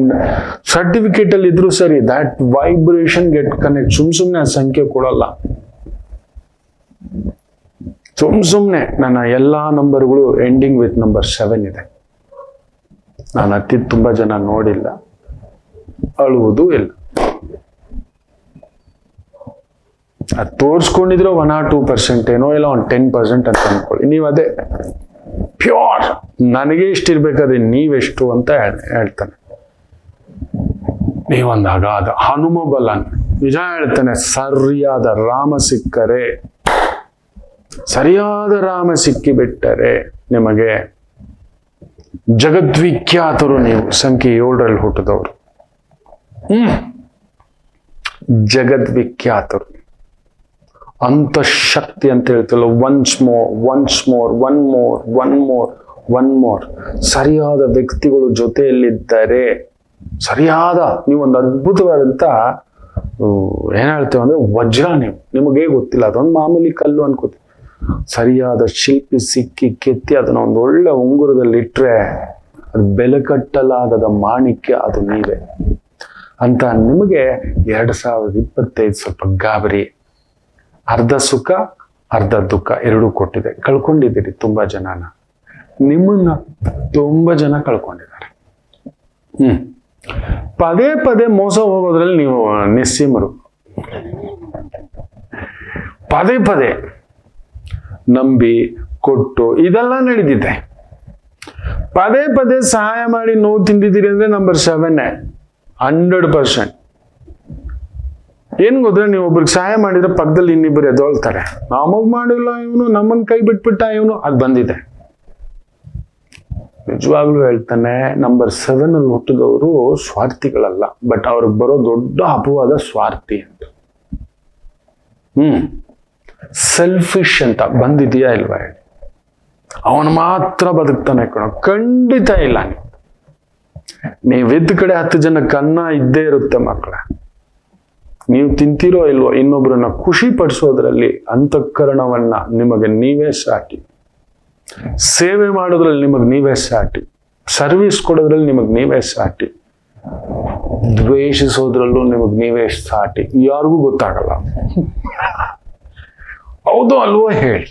ಸರ್ಟಿಫಿಕೇಟ್ ಅಲ್ಲಿ ಇದ್ರು ಸರಿ, ದ್ಯಾಟ್ ವೈಬ್ರೇಷನ್ ಗೆಟ್ ಕನೆಕ್ಟ್. ಸುಮ್ನೆ ಆ ಸಂಖ್ಯೆ ಕೊಡಲ್ಲ. ಸುಮ್ನೆ ನನ್ನ ಎಲ್ಲಾ ನಂಬರ್ಗಳು ಎಂಡಿಂಗ್ ವಿತ್ ನಂಬರ್ 7 ಇದೆ. ನಾನು ಹತ್ತಿದ್ದು ತುಂಬಾ ಜನ ನೋಡಿಲ್ಲ, ಅಳುವುದು ಇಲ್ಲ. ಅದು ತೋರಿಸ್ಕೊಂಡಿದ್ರೆ 1 or 2% ಏನೋ, ಇಲ್ಲ 10% ಅಂತ ಅನ್ಕೊಳ್ಳಿ. ನೀವು ಅದೇ ಪ್ಯೂರ್ ನನಗೆ ಇಷ್ಟಿರ್ಬೇಕಾದ್ರೆ ನೀವೆಷ್ಟು ಅಂತ ಹೇಳ್ತಾನೆ. ನೀವೊಂದು ಅಗಾಧ ಹನುಮ ಬಲ. ನಿಜ ಹೇಳ್ತಾನೆ, ಸರಿಯಾದ ರಾಮ ಸಿಕ್ಕಿಬಿಟ್ಟರೆ ನಿಮಗೆ ಜಗದ್ವಿಖ್ಯಾತರು. ನೀವು ಸಂಖ್ಯೆ 7ರಲ್ಲಿ ಹುಟ್ಟಿದವರು, ಜಗದ್ವಿಖ್ಯಾತರು. ಅಂತಃಶಕ್ತಿ ಅಂತ ಹೇಳ್ತಿಲ್ಲ. ಒನ್ಸ್ ಮೋರ್ ಸರಿಯಾದ ವ್ಯಕ್ತಿಗಳು ಜೊತೆಯಲ್ಲಿದ್ದರೆ, ಸರಿಯಾದ ನೀವೊಂದು ಅದ್ಭುತವಾದಂತ ಏನ್ ಹೇಳ್ತೇವೆ ಅಂದ್ರೆ ವಜ್ರ. ನಿಮಗೆ ಗೊತ್ತಿಲ್ಲ, ಅದೊಂದು ಮಾಮೂಲಿ ಕಲ್ಲು ಅನ್ಕೋತೀವಿ. ಸರಿಯಾದ ಶಿಲ್ಪಿ ಸಿಕ್ಕಿ ಕೆತ್ತಿ ಅದನ್ನ ಒಂದು ಒಳ್ಳೆ ಉಂಗುರದಲ್ಲಿ ಇಟ್ರೆ ಅದು ಬೆಲೆ ಕಟ್ಟಲಾಗದ ಮಾಣಿಕ್ಯ, ಅದು ನೀವೇ ಅಂತ. ನಿಮಗೆ 2025 ಸ್ವಲ್ಪ ಗಾಬರಿ, ಅರ್ಧ ಸುಖ ಅರ್ಧ ದುಃಖ ಎರಡೂ ಕೊಟ್ಟಿದೆ. ಕಳ್ಕೊಂಡಿದ್ದೀರಿ ತುಂಬಾ ಜನನ, ನಿಮ್ಮನ್ನ ತುಂಬಾ ಜನ ಕಳ್ಕೊಂಡಿದ್ದಾರೆ. ಪದೇ ಪದೇ ಮೋಸ ಹೋಗೋದ್ರಲ್ಲಿ ನೀವು ನಿಸ್ಸೀಮರು. ಪದೇ ನಂಬಿ ಕೊಟ್ಟು ಇದೆಲ್ಲ ನಡೆದಿದೆ. ಪದೇ ಸಹಾಯ ಮಾಡಿ ನೋವು ತಿಂದಿದ್ದೀರಿ ಅಂದ್ರೆ ನಂಬರ್ 7 100%. ಏನ್ ಗೊತ್ತಾ, ನೀವು ಒಬ್ರಿಗೆ ಸಹಾಯ ಮಾಡಿದ್ರೆ ಪಕ್ಕದಲ್ಲಿ ಇನ್ನಿಬ್ಬರು ಎದೊಳ್ತಾರೆ. ನಮಗ್ ಮಾಡಿಲ್ಲ ಇವನು, ನಮ್ಮನ್ ಕೈ ಬಿಟ್ಬಿಟ್ಟ ಇವನು, ಅದು ಬಂದಿದೆ. ನಿಜವಾಗ್ಲೂ ಹೇಳ್ತಾನೆ, ನಂಬರ್ 7 ಅಲ್ಲಿ ಹುಟ್ಟಿದವರು ಸ್ವಾರ್ಥಿಗಳಲ್ಲ, ಬಟ್ ಅವ್ರಿಗೆ ಬರೋ ದೊಡ್ಡ ಅಪವಾದ ಸ್ವಾರ್ಥಿ ಅಂತ. ಸೆಲ್ಫಿಶ್ ಅಂತ ಬಂದಿದೆಯಾ ಇಲ್ವಾ ಹೇಳಿ? ಅವನು ಮಾತ್ರ ಬದುಕ್ತಾನೆ ಕಣೋ, ಖಂಡಿತ ಇಲ್ಲ. ನೀವಿದ್ದ ಕಡೆ 10 ಜನಕ್ಕೆ ಅನ್ನ ಇದ್ದೇ ಇರುತ್ತೆ ಮಕ್ಕಳ. ನೀವು ತಿಂತೀರೋ ಇಲ್ವೋ, ಇನ್ನೊಬ್ರನ್ನ ಖುಷಿ ಪಡಿಸೋದ್ರಲ್ಲಿ ಅಂತಃಕರಣವನ್ನ ನಿಮಗೆ ನೀವೇ ಸಾಟಿ, ಸೇವೆ ಮಾಡೋದ್ರಲ್ಲಿ ನಿಮಗೆ ನೀವೇ ಸಾಟಿ, ಸರ್ವಿಸ್ ಕೊಡೋದ್ರಲ್ಲಿ ನಿಮಗೆ ನೀವೇ ಸಾಟಿ, ದ್ವೇಷಿಸೋದ್ರಲ್ಲೂ ನಿಮಗೆ ನೀವೇ ಸಾಟಿ. ಯಾರಿಗೂ ಗೊತ್ತಾಗಲ್ಲ. ಹೌದು ಅಲ್ವೋ ಹೇಳಿ?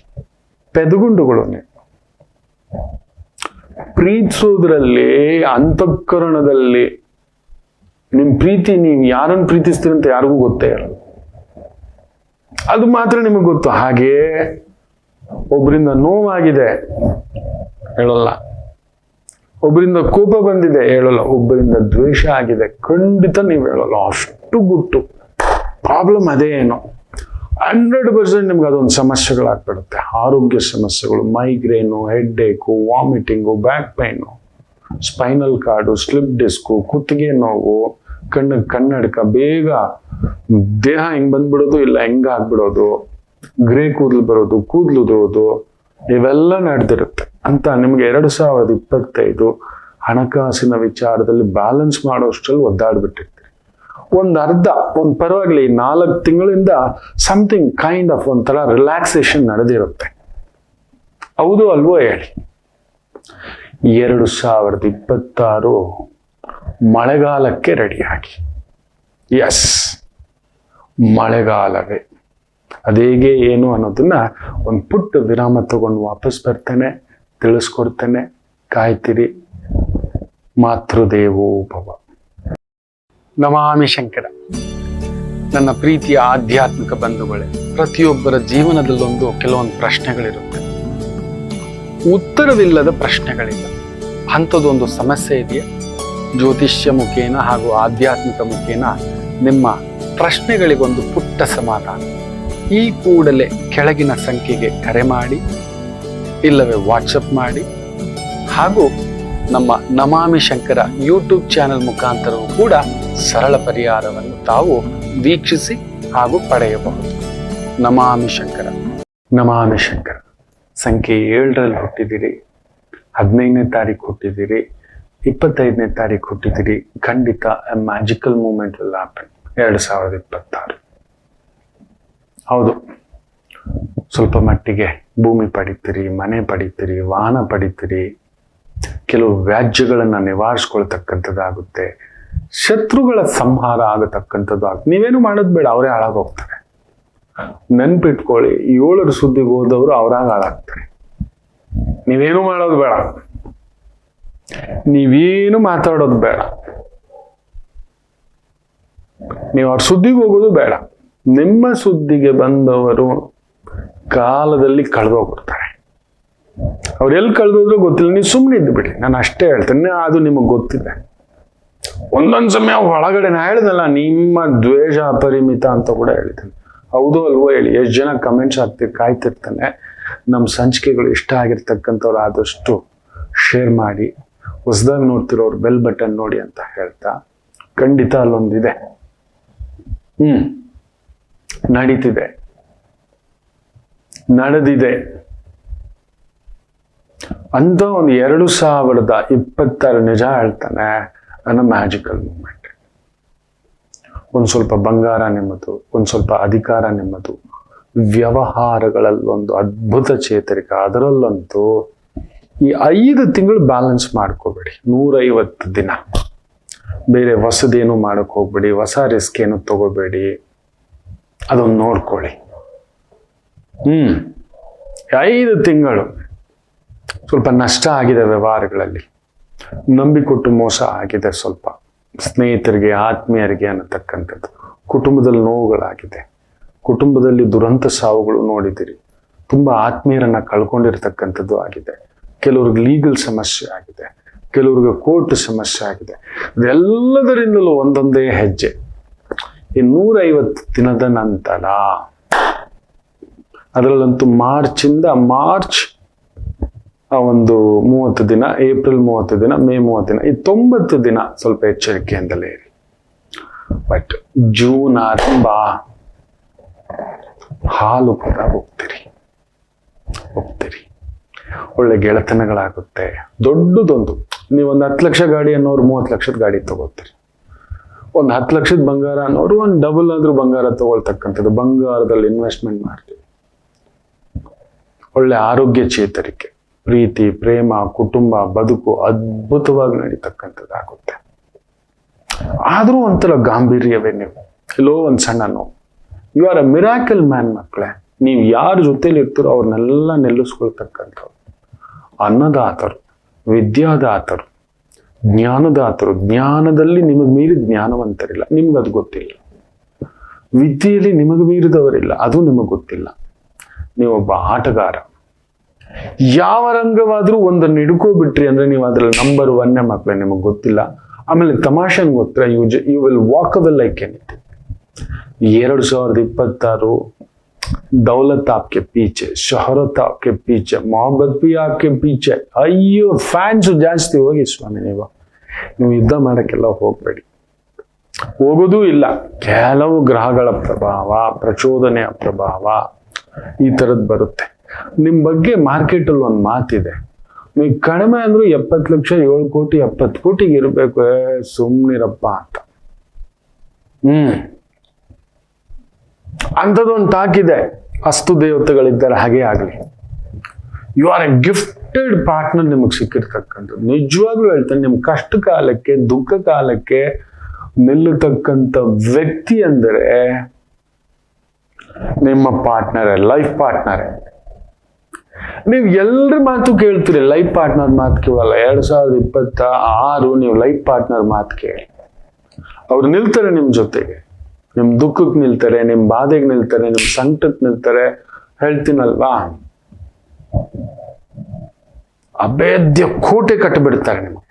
ಪೆದಗುಂಡುಗಳು. ನೀವು ಪ್ರೀತಿಸೋದ್ರಲ್ಲಿ, ಅಂತಃಕರಣದಲ್ಲಿ ನಿಮ್ ಪ್ರೀತಿ, ನೀವು ಯಾರನ್ನು ಪ್ರೀತಿಸ್ತೀರಂತ ಯಾರಿಗೂ ಗೊತ್ತೇ ಇರಲ್ಲ. ಅದು ಮಾತ್ರ ನಿಮಗೆ ಗೊತ್ತು. ಹಾಗೇ ಒಬ್ಬರಿಂದ ನೋವಾಗಿದೆ ಹೇಳಲ್ಲ, ಒಬ್ಬರಿಂದ ಕೋಪ ಬಂದಿದೆ ಹೇಳಲ್ಲ, ಒಬ್ಬರಿಂದ ದ್ವೇಷ ಆಗಿದೆ ಖಂಡಿತ ನೀವು ಹೇಳಲ್ಲ. ಅಷ್ಟು ಗುಟ್ಟು. ಪ್ರಾಬ್ಲಮ್ ಅದೇ ಏನೋ. 100% ನಿಮ್ಗೆ ಅದೊಂದು ಸಮಸ್ಯೆಗಳಾಗ್ಬಿಡುತ್ತೆ. ಆರೋಗ್ಯ ಸಮಸ್ಯೆಗಳು, migraine, headache, vomiting, back pain, spinal cord, slip disc, ಕುತ್ತಿಗೆ ನೋವು, ಕನ್ನಡಕ, ಬೇಗ ದೇಹ ಹಿಂಗ್ ಬಂದ್ಬಿಡೋದು, ಇಲ್ಲ ಹೆಂಗ ಆಗ್ಬಿಡೋದು, ಗ್ರೇ ಕೂದಲು ಬರೋದು, ಕೂದಲು ಉದುರೋದು, ಇವೆಲ್ಲ ನಡೆದಿರುತ್ತೆ ಅಂತ. ನಿಮ್ಗೆ 2025 ಹಣಕಾಸಿನ ವಿಚಾರದಲ್ಲಿ ಬ್ಯಾಲೆನ್ಸ್ ಮಾಡೋಷ್ಟರಲ್ಲಿ ಒದ್ದಾಡ್ಬಿಟ್ಟಿರ್ತೀರಿ. ಒಂದು ಪರವಾಗಿಲ್ಲ, ಈ 4 ತಿಂಗಳಿಂದ ಸಮಥಿಂಗ್ ಕೈಂಡ್ ಆಫ್ ಒಂಥರ ರಿಲ್ಯಾಕ್ಸೇಷನ್ ನಡೆದಿರುತ್ತೆ. ಹೌದು ಅಲ್ವೋ ಹೇಳಿ? 2026 ಮಳೆಗಾಲಕ್ಕೆ ರೆಡಿಯಾಗಿ. ಎಸ್, ಮಳೆಗಾಲವೇ. ಅದೇಗೆ ಏನು ಅನ್ನೋದನ್ನ ಒಂದು ಪುಟ್ಟ ವಿರಾಮ ತಗೊಂಡು ವಾಪಸ್ ಬರ್ತೇನೆ, ತಿಳಿಸ್ಕೊಡ್ತೇನೆ. ಕಾಯ್ತಿರಿ. ಮಾತೃದೇವೋ ಭವ. ನಮಾಮಿ ಶಂಕರ. ನನ್ನ ಪ್ರೀತಿಯ ಆಧ್ಯಾತ್ಮಿಕ ಬಂಧುಗಳೇ, ಪ್ರತಿಯೊಬ್ಬರ ಜೀವನದಲ್ಲೊಂದು ಕೆಲವೊಂದು ಪ್ರಶ್ನೆಗಳಿರುತ್ತೆ. ಉತ್ತರವಿಲ್ಲದ ಪ್ರಶ್ನೆಗಳಿಲ್ಲ. ಅಂಥದ್ದೊಂದು ಸಮಸ್ಯೆ ಇದೆಯಾ? ಜ್ಯೋತಿಷ್ಯ ಮುಖೇನ ಹಾಗೂ ಆಧ್ಯಾತ್ಮಿಕ ಮುಖೇನ ನಿಮ್ಮ ಪ್ರಶ್ನೆಗಳಿಗೊಂದು ಪುಟ್ಟ ಸಮಾಧಾನ. ಈ ಕೂಡಲೇ ಕೆಳಗಿನ ಸಂಖ್ಯೆಗೆ ಕರೆ ಮಾಡಿ, ಇಲ್ಲವೇ ವಾಟ್ಸಪ್ ಮಾಡಿ, ಹಾಗೂ ನಮ್ಮ ನಮಾಮಿ ಶಂಕರ ಯೂಟ್ಯೂಬ್ ಚಾನೆಲ್ ಮುಖಾಂತರವೂ ಕೂಡ ಸರಳ ಪರಿಹಾರವನ್ನು ತಾವು ವೀಕ್ಷಿಸಿ ಹಾಗೂ ಪಡೆಯಬಹುದು. ನಮಾಮಿ ಶಂಕರ. ನಮಾಮಿ ಶಂಕರ. ಸಂಖ್ಯೆ 7ರಲ್ಲಿ ಹುಟ್ಟಿದಿರಿ, 15ನೇ ತಾರೀಕು ಹುಟ್ಟಿದಿರಿ, 25ನೇ ತಾರೀಕು ಹುಟ್ಟಿದಿರಿ. ಖಂಡಿತ a magical moment will happen 2026. ಹೌದು, ಸ್ವಲ್ಪ ಮಟ್ಟಿಗೆ ಭೂಮಿ ಪಡಿತೀರಿ, ಮನೆ ಪಡಿತೀರಿ, ವಾಹನ ಪಡಿತೀರಿ, ಕೆಲವು ವ್ಯಾಜ್ಯಗಳನ್ನು ನಿವಾರಿಸ್ಕೊಳ್ತಕ್ಕಂಥದ್ದಾಗುತ್ತೆ, ಶತ್ರುಗಳ ಸಂಹಾರ ಆಗತಕ್ಕಂಥದ್ದು ಆಗುತ್ತೆ. ನೀವೇನು ಮಾಡೋದು ಬೇಡ, ಅವರೇ ಹಾಳಾಗೋಗ್ತಾರೆ. ನೆನ್ಪಿಟ್ಕೊಳ್ಳಿ, 7ರ ಸುದ್ದಿಗೆ ಹೋದವರು ಅವರಾಗ ಹಾಳಾಗ್ತಾರೆ. ನೀವೇನು ಮಾಡೋದು ಬೇಡ, ನೀವೇನು ಮಾತಾಡೋದು ಬೇಡ, ನೀವು ಅವ್ರ ಸುದ್ದಿಗೆ ಹೋಗೋದು ಬೇಡ. ನಿಮ್ಮ ಸುದ್ದಿಗೆ ಬಂದವರು ಕಾಲದಲ್ಲಿ ಕಳೆದೋಗ್ಬಿಡ್ತಾರೆ. ಅವ್ರು ಎಲ್ಲಿ ಕಳೆದೋದ್ರೂ ಗೊತ್ತಿಲ್ಲ, ನೀವು ಸುಮ್ಮನೆ ಇದ್ದು ಬಿಡಿ. ನಾನು ಅಷ್ಟೇ ಹೇಳ್ತೇನೆ, ಅದು ನಿಮಗೆ ಗೊತ್ತಿದೆ. ಒಂದೊಂದು ಸಮಯ ಒಳಗಡೆ ನಾ ಹೇಳಿದಲ್ಲ, ನಿಮ್ಮ ದ್ವೇಷ ಅಪರಿಮಿತ ಅಂತ ಕೂಡ ಹೇಳಿದ್ದೇನೆ. ಹೌದು ಅಲ್ವೋ ಹೇಳಿ? ಎಷ್ಟು ಜನ ಕಮೆಂಟ್ಸ್ ಕಾಯ್ತಿರ್ತಾನೆ. ನಮ್ಮ ಸಂಚಿಕೆಗಳು ಇಷ್ಟ ಆಗಿರ್ತಕ್ಕಂಥವ್ರು ಆದಷ್ಟು ಶೇರ್ ಮಾಡಿ, ಹೊಸದಾಗಿ ನೋಡ್ತಿರೋರು ಬೆಲ್ ಬಟನ್ ನೋಡಿ ಅಂತ ಹೇಳ್ತಾ, ಖಂಡಿತ ಅಲ್ಲೊಂದಿದೆ, ನಡೀತಿದೆ, ನಡೆದಿದೆ ಅಂತ ಒಂದು 2026 ನಿಜ ಹೇಳ್ತಾನೆ. ನನ್ನ ಮ್ಯಾಜಿಕಲ್ ಮೂಮೆಂಟ್. ಒಂದು ಸ್ವಲ್ಪ ಬಂಗಾರ ನಿಮ್ಮದು, ಒಂದು ಸ್ವಲ್ಪ ಅಧಿಕಾರ ನಿಮ್ಮದು, ವ್ಯವಹಾರಗಳಲ್ಲೊಂದು ಅದ್ಭುತ ಚೇತರಿಕ. ಅದರಲ್ಲಂತೂ ಈ 5 ತಿಂಗಳು ಬ್ಯಾಲೆನ್ಸ್ ಮಾಡ್ಕೋಬೇಡಿ. 150 ದಿನ ಬೇರೆ ಹೊಸದೇನು ಮಾಡಕ್ ಹೋಗ್ಬೇಡಿ, ಹೊಸ ರಿಸ್ಕ್ ಏನು ತಗೋಬೇಡಿ. ಅದೊಂದು ನೋಡ್ಕೊಳ್ಳಿ. 5 ತಿಂಗಳು ಸ್ವಲ್ಪ ನಷ್ಟ ಆಗಿದೆ ವ್ಯವಹಾರಗಳಲ್ಲಿ, ನಂಬಿಕೊಟ್ಟು ಮೋಸ ಆಗಿದೆ, ಸ್ವಲ್ಪ ಸ್ನೇಹಿತರಿಗೆ ಆತ್ಮೀಯರಿಗೆ ಅನ್ನತಕ್ಕಂಥದ್ದು. ಕುಟುಂಬದಲ್ಲಿ ನೋವುಗಳಾಗಿದೆ, ಕುಟುಂಬದಲ್ಲಿ ದುರಂತ ಸಾವುಗಳು ನೋಡಿದಿರಿ, ತುಂಬಾ ಆತ್ಮೀಯರನ್ನ ಕಳ್ಕೊಂಡಿರ್ತಕ್ಕಂಥದ್ದು ಆಗಿದೆ. ಕೆಲವ್ರಿಗೆ ಲೀಗಲ್ ಸಮಸ್ಯೆ ಆಗಿದೆ, ಕೆಲವ್ರಿಗೆ ಕೋರ್ಟ್ ಸಮಸ್ಯೆ ಆಗಿದೆ. ಇದೆಲ್ಲದರಿಂದಲೂ ಒಂದೊಂದೇ ಹೆಜ್ಜೆ. ಈ 150 ದಿನದ ನಂತರ, ಅದರಲ್ಲಂತೂ ಮಾರ್ಚ್ ಒಂದು 30 ದಿನ, ಏಪ್ರಿಲ್ 30 ದಿನ, ಮೇ 30 ದಿನ, ಈ 90 ದಿನ ಸ್ವಲ್ಪ ಎಚ್ಚರಿಕೆಯಿಂದಲೇ ಇರಿ. ಬಟ್ ಜೂನ್ ಆರಂಭ ಹಾಲು ಕೂಡ ಹೋಗ್ತೀರಿ. ಒಳ್ಳೆ ಗೆಳೆತನಗಳಾಗುತ್ತೆ. ದೊಡ್ಡದೊಂದು, ನೀವೊಂದು 10 ಲಕ್ಷ ಗಾಡಿ ಅನ್ನೋರು 30 ಲಕ್ಷದ ಗಾಡಿ ತಗೋತೀರಿ. ಒಂದು 10 ಲಕ್ಷದ ಬಂಗಾರ ಅನ್ನೋರು ಒಂದು ಡಬಲ್ ಆದ್ರೂ ಬಂಗಾರ ತಗೊಳ್ತಕ್ಕಂಥದ್ದು. ಬಂಗಾರದಲ್ಲಿ ಇನ್ವೆಸ್ಟ್ಮೆಂಟ್ ಮಾಡ್ತೀವಿ. ಒಳ್ಳೆ ಆರೋಗ್ಯ ಚೇತರಿಕೆ, ಪ್ರೀತಿ, ಪ್ರೇಮ, ಕುಟುಂಬ, ಬದುಕು ಅದ್ಭುತವಾಗಿ ನಡೀತಕ್ಕಂಥದ್ದಾಗುತ್ತೆ. ಆದ್ರೂ ಒಂಥರ ಗಾಂಭೀರ್ಯವೇ. ನೀವು ಎಲ್ಲೋ ಒಂದು ಸಣ್ಣ ನೋವು. You are a miracle man ಮಕ್ಕಳೇ. ನೀವು ಯಾರ ಜೊತೆಲಿ ಇರ್ತೀರೋ ಅವ್ರನ್ನೆಲ್ಲ ನಿಲ್ಲಿಸ್ಕೊಳ್ತಕ್ಕಂಥವ್ರು. ಅನ್ನದಾತರು, ವಿದ್ಯಾದಾತರು, ಜ್ಞಾನದಾತರು. ಜ್ಞಾನದಲ್ಲಿ ನಿಮಗೆ ಮೀರಿದ ಜ್ಞಾನವಂತರಿಲ್ಲ, ನಿಮ್ಗೆ ಅದು ಗೊತ್ತಿಲ್ಲ. ವಿದ್ಯೆಯಲ್ಲಿ ನಿಮಗೆ ಮೀರಿದವರಿಲ್ಲ, ಅದು ನಿಮಗೆ ಗೊತ್ತಿಲ್ಲ. ನೀವೊಬ್ಬ ಆಟಗಾರ. ಯಾವ ರಂಗವಾದ್ರೂ ಒಂದನ್ನು ಹಿಡ್ಕೋಬಿಟ್ರಿ ಅಂದ್ರೆ ನೀವು ಅದ್ರಲ್ಲಿ ನಂಬರ್ 1 ಮಕ್ಕಳೇ, ನಿಮಗೆ ಗೊತ್ತಿಲ್ಲ. ಆಮೇಲೆ ತಮಾಷೆನ್ ಗೊತ್ತಾ, you will walk away like anything. 2026 दौलत आपके पीछे, शोहरत आपके पीछे, मोहब्बत भी आपके पीछे. ಅಯ್ಯೋ, ಫ್ಯಾನ್ಸ್ ಜಾಸ್ತಿ ಹೋಗಿ ಸ್ವಾಮಿ. ನೀವು ಯುದ್ಧ ಮಾಡಕ್ಕೆಲ್ಲ ಹೋಗ್ಬೇಡಿ, ಹೋಗೋದೂ ಇಲ್ಲ. ಕೆಲವು ಗ್ರಹಗಳ ಪ್ರಭಾವ, ಪ್ರಚೋದನೆಯ ಪ್ರಭಾವ ಈ ತರದ್ ಬರುತ್ತೆ. ನಿಮ್ ಬಗ್ಗೆ ಮಾರ್ಕೆಟ್ ಅಲ್ಲಿ ಒಂದು ಮಾತಿದೆ, ನೀವು ಕಡಿಮೆ ಅಂದ್ರೂ 70 ಲಕ್ಷ 7 ಕೋಟಿ 70 ಕೋಟಿಗೆ ಇರಬೇಕು, ಸುಮ್ನಿರಪ್ಪ ಅಂತ. ಅಂಥದ್ದೊಂದು ತಾಕಿದೆ. ಅಸ್ತು ದೇವತೆಗಳಿದ್ದಾರೆ, ಹಾಗೆ ಆಗ್ಲಿ. You are a gifted partner ನಿಮಗೆ ಸಿಕ್ಕಿರ್ತಕ್ಕಂಥದ್ದು. ನಿಜವಾಗ್ಲೂ ಹೇಳ್ತಾನೆ, ನಿಮ್ ಕಷ್ಟ ಕಾಲಕ್ಕೆ ದುಃಖ ಕಾಲಕ್ಕೆ ನಿಲ್ಲತಕ್ಕಂಥ ವ್ಯಕ್ತಿ ಅಂದರೆ ನಿಮ್ಮ ಪಾರ್ಟ್ನರೇ, ಲೈಫ್ ಪಾರ್ಟ್ನರೇ. ನೀವು ಎಲ್ಲರ ಮಾತು ಕೇಳ್ತೀರಿ, ಲೈಫ್ ಪಾರ್ಟ್ನರ್ ಮಾತು ಕೇಳಲ್ಲ. 2026 ನೀವು ಲೈಫ್ ಪಾರ್ಟ್ನರ್ ಮಾತು ಕೇಳಿ. ಅವ್ರು ನಿಲ್ತಾರೆ ನಿಮ್ ಜೊತೆಗೆ, ನಿಮ್ ದುಃಖಕ್ಕೆ ನಿಲ್ತಾರೆ, ನಿಮ್ ಬಾಧೆಗೆ ನಿಲ್ತಾರೆ, ನಿಮ್ ಸಂಕಟಕ್ಕೆ ನಿಲ್ತಾರೆ. ಹೇಳ್ತೀನಲ್ವಾ, ಅಭೇದ್ಯ ಕೋಟೆ ಕಟ್ಟಿಬಿಡ್ತಾರೆ ನಿಮ್ಗೆ.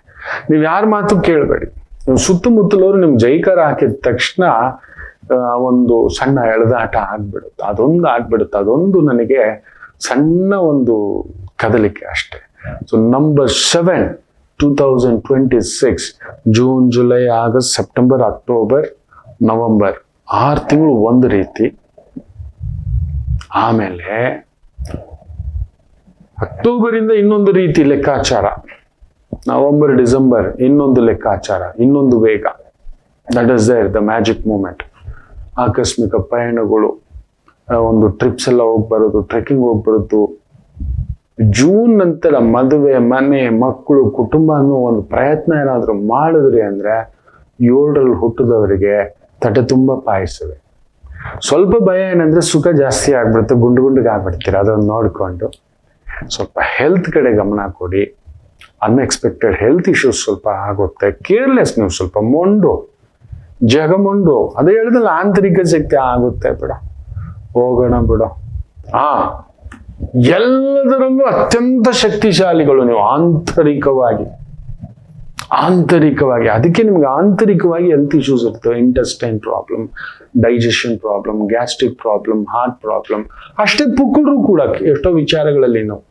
ನೀವು ಯಾರ ಮಾತು ಕೇಳಬೇಡಿ. ನೀವು ಸುತ್ತಮುತ್ತಲವರು ನಿಮ್ ಜೈಕಾರ ಹಾಕಿದ ತಕ್ಷಣ ಒಂದು ಸಣ್ಣ ಎಳೆದಾಟ ಆಗ್ಬಿಡುತ್ತೆ, ಅದೊಂದು ನನಗೆ ಸಣ್ಣ ಒಂದು ಕದಲಿಕೆ ಅಷ್ಟೇ. So number 7, 2026 June, July, August, September, October, November 6 ತಿಂಗಳು ಒಂದು ರೀತಿ. ಆಮೇಲೆ ಅಕ್ಟೋಬರ್ ಇಂದ ಇನ್ನೊಂದು ರೀತಿ ಲೆಕ್ಕಾಚಾರ, ನವೆಂಬರ್, ಡಿಸೆಂಬರ್ ಇನ್ನೊಂದು ಲೆಕ್ಕಾಚಾರ, ಇನ್ನೊಂದು ವೇಗ. That is there the magic moment. ಆಕಸ್ಮಿಕ ಪಯಣಗಳು, ಒಂದು ಟ್ರಿಪ್ಸ್ ಎಲ್ಲ ಹೋಗಿ ಬರೋದು, ಟ್ರೆಕ್ಕಿಂಗ್ ಹೋಗಿ ಬರೋದು. ಜೂನ್ ನಂತರ ಮದುವೆ, ಮನೆ, ಮಕ್ಕಳು, ಕುಟುಂಬ ಅನ್ನೋ ಒಂದು ಪ್ರಯತ್ನ ಏನಾದ್ರು ಮಾಡಿದ್ರಿ ಅಂದ್ರೆ 7ರಲ್ಲಿ ಹುಟ್ಟಿದವರಿಗೆ ತಟೆ ತುಂಬಾ ಪಾಯಿಸುವೆ. ಸ್ವಲ್ಪ ಭಯ ಏನಂದ್ರೆ ಸುಖ ಜಾಸ್ತಿ ಆಗ್ಬಿಡುತ್ತೆ, ಗುಂಡಿಗೆ ಆಗ್ಬಿಡ್ತೀರ. ಅದನ್ನು ನೋಡ್ಕೊಂಡು ಸ್ವಲ್ಪ ಹೆಲ್ತ್ ಕಡೆ ಗಮನ ಕೊಡಿ. ಅನ್ಎಕ್ಸ್ಪೆಕ್ಟೆಡ್ ಹೆಲ್ತ್ ಇಶ್ಯೂಸ್ ಸ್ವಲ್ಪ ಆಗುತ್ತೆ. ಕೇರ್ಲೆಸ್, ನೀವು ಸ್ವಲ್ಪ ಜಗಮೊಂಡು. ಅದೇ ಹೇಳಿದ್ರಲ್ಲ, ಆಂತರಿಕ ಶಕ್ತಿ ಆಗುತ್ತೆ. ಹೋಗೋಣ ಬಿಡು. ಎಲ್ಲದರಲ್ಲೂ ಅತ್ಯಂತ ಶಕ್ತಿಶಾಲಿಗಳು ನೀವು ಆಂತರಿಕವಾಗಿ. ಅದಕ್ಕೆ ನಿಮ್ಗೆ ಆಂತರಿಕವಾಗಿ ಹೆಲ್ತ್ ಇಶ್ಯೂಸ್ ಇರ್ತವೆ. Intestine problem, digestion problem, gastric problem, heart problem. ಅಷ್ಟೇ ಪುಕ್ಕಳರು ಕೂಡ ಎಷ್ಟೋ ವಿಚಾರಗಳಲ್ಲಿ ನಾವು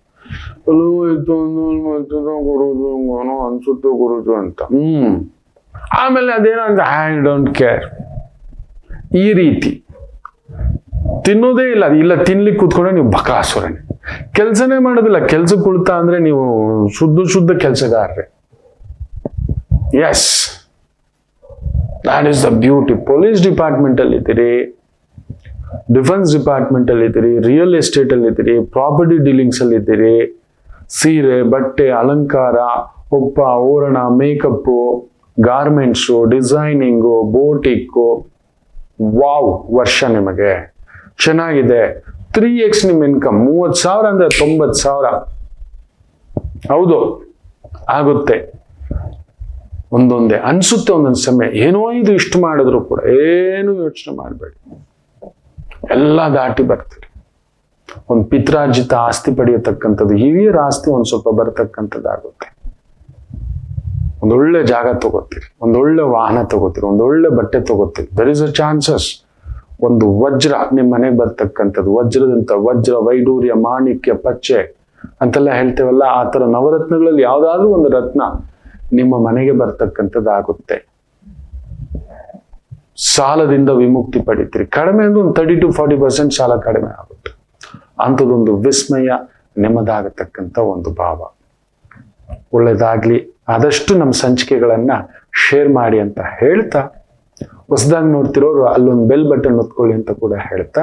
ಅನ್ಸುತ್ತೆ ಗುರುಜು ಅಂತ. ಆಮೇಲೆ ಅದೇನೋ ಅಂದ್ರೆ ಐ ಡೋಂಟ್ ಕೇರ್. ಈ ರೀತಿ ತಿನ್ನೋದೇ ಇಲ್ಲ ತಿನ್ಲಿಕ್ಕೆ ಕೂತ್ಕೊಂಡ್ರೆ ನೀವು ಬಕಾಸುರನೆ. ಕೆಲ್ಸನೇ ಮಾಡೋದಿಲ್ಲ. ಕೆಲ್ಸಕ್ಕೆ ಕುಳಿತಾ ಅಂದ್ರೆ ನೀವು ಶುದ್ಧ ಕೆಲಸಗಾರರೇ. Yes, that is the beauty. Police department ಅಲ್ಲಿ ಇದ್ದೀರಿ, ಡಿಫೆನ್ಸ್ ಡಿಪಾರ್ಟ್ಮೆಂಟ್ ಅಲ್ಲಿ ಇದ್ದೀರಿ, ರಿಯಲ್ ಎಸ್ಟೇಟ್ ಅಲ್ಲಿ ಇದ್ದೀರಿ, ಪ್ರಾಪರ್ಟಿ ಡೀಲಿಂಗ್ಸ್ ಅಲ್ಲಿ ಇದ್ದೀರಿ. ಸೀರೆ, ಬಟ್ಟೆ, ಅಲಂಕಾರ, ಒಪ್ಪ, ಓರಣ, ಮೇಕಪ್ಪು, ಗಾರ್ಮೆಂಟ್ಸು, ಡಿಸೈನಿಂಗು, ಬೋಟಿಕ್ಕು. ವಾವ್, ವರ್ಷ ನಿಮಗೆ ಚೆನ್ನಾಗಿದೆ. 3x ನಿಮ್ ಇನ್ಕಮ್. 30,000 ಅಂದ್ರೆ 90,000. ಹೌದು, ಆಗುತ್ತೆ. ಒಂದೊಂದೇ ಅನ್ಸುತ್ತೆ ಒಂದೊಂದು ಸಮಯ, ಏನೋ ಇದು ಇಷ್ಟು ಮಾಡಿದ್ರು ಕೂಡ ಏನು ಯೋಚನೆ ಮಾಡಬೇಡಿ, ಎಲ್ಲ ದಾಟಿ ಬರ್ತೀರಿ. ಒಂದು ಪಿತ್ರಾರ್ಜಿತ ಆಸ್ತಿ ಪಡೆಯತಕ್ಕಂಥದ್ದು, ಹಿರಿಯರ ಆಸ್ತಿ ಒಂದ್ ಸ್ವಲ್ಪ ಬರತಕ್ಕಂಥದ್ದಾಗುತ್ತೆ. ಒಂದೊಳ್ಳೆ ಜಾಗ ತಗೋತೀರಿ, ಒಂದೊಳ್ಳೆ ವಾಹನ ತಗೋತೀರಿ, ಒಂದೊಳ್ಳೆ ಬಟ್ಟೆ ತಗೋತೀರಿ. There is a chances. ಒಂದು ವಜ್ರ ನಿಮ್ಮ ಮನೆಗೆ ಬರ್ತಕ್ಕಂಥದ್ದು, ವಜ್ರದಂತ ವಜ್ರ, ವೈಡೂರ್ಯ, ಮಾಣಿಕ್ಯ, ಪಚ್ಚೆ ಅಂತೆಲ್ಲ ಹೇಳ್ತೇವಲ್ಲ, ಆ ತರ ನವರತ್ನಗಳಲ್ಲಿ ಯಾವ್ದಾದ್ರು ಒಂದು ರತ್ನ ನಿಮ್ಮ ಮನೆಗೆ ಬರ್ತಕ್ಕಂಥದ್ದಾಗುತ್ತೆ. ಸಾಲದಿಂದ ವಿಮುಕ್ತಿ ಪಡಿತೀರಿ. ಕಡಿಮೆ ಅಂದ್ರೆ ಒಂದು 30 to 40% ಸಾಲ ಕಡಿಮೆ ಆಗುತ್ತೆ. ಅಂಥದ್ದೊಂದು ವಿಸ್ಮಯ ನಿಮ್ಮದಾಗತಕ್ಕಂಥ ಒಂದು ಭಾವ. ಒಳ್ಳೇದಾಗ್ಲಿ. ಆದಷ್ಟು ನಮ್ಮ ಸಂಚಿಕೆಗಳನ್ನ ಶೇರ್ ಮಾಡಿ ಅಂತ ಹೇಳ್ತಾ, ಹೊಸದಾಗಿ ನೋಡ್ತಿರೋರು ಅಲ್ಲೊಂದು ಬೆಲ್ ಬಟನ್ ಒತ್ಕೊಳ್ಳಿ ಅಂತ ಕೂಡ ಹೇಳ್ತಾ,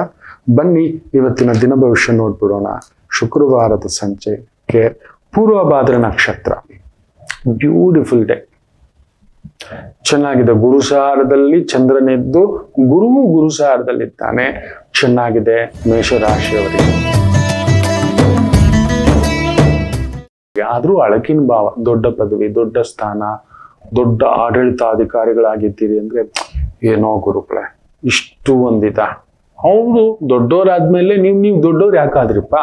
ಬನ್ನಿ ಇವತ್ತಿನ ದಿನ ಭವಿಷ್ಯ ನೋಡ್ಬಿಡೋಣ. ಶುಕ್ರವಾರದ ಸಂಚಿಕೆ, ಪೂರ್ವಭಾದ್ರ ನಕ್ಷತ್ರ. ಬ್ಯೂಟಿಫುಲ್ ಡೇ, ಚೆನ್ನಾಗಿದೆ. ಗುರುಸಾರದಲ್ಲಿ ಚಂದ್ರನೆದ್ದು, ಗುರುವು ಗುರುಸಾರದಲ್ಲಿದ್ದಾನೆ. ಚೆನ್ನಾಗಿದೆ ಮೇಷರಾಶಿಯವರಿಗೆ. ಆದ್ರೂ ಅಳಕಿನ ಭಾವ, ದೊಡ್ಡ ಪದವಿ, ದೊಡ್ಡ ಸ್ಥಾನ, ದೊಡ್ಡ ಆಡಳಿತಾಧಿಕಾರಿಗಳಾಗಿದ್ದೀರಿ ಅಂದ್ರೆ ಏನೋ ಗುರುಗಳೇ ಇಷ್ಟು ಒಂದಿದ. ಹೌದು, ದೊಡ್ಡವರಾದ್ಮೇಲೆ ನೀವು ದೊಡ್ಡವ್ರು ಯಾಕಾದ್ರಿಪ್ಪ?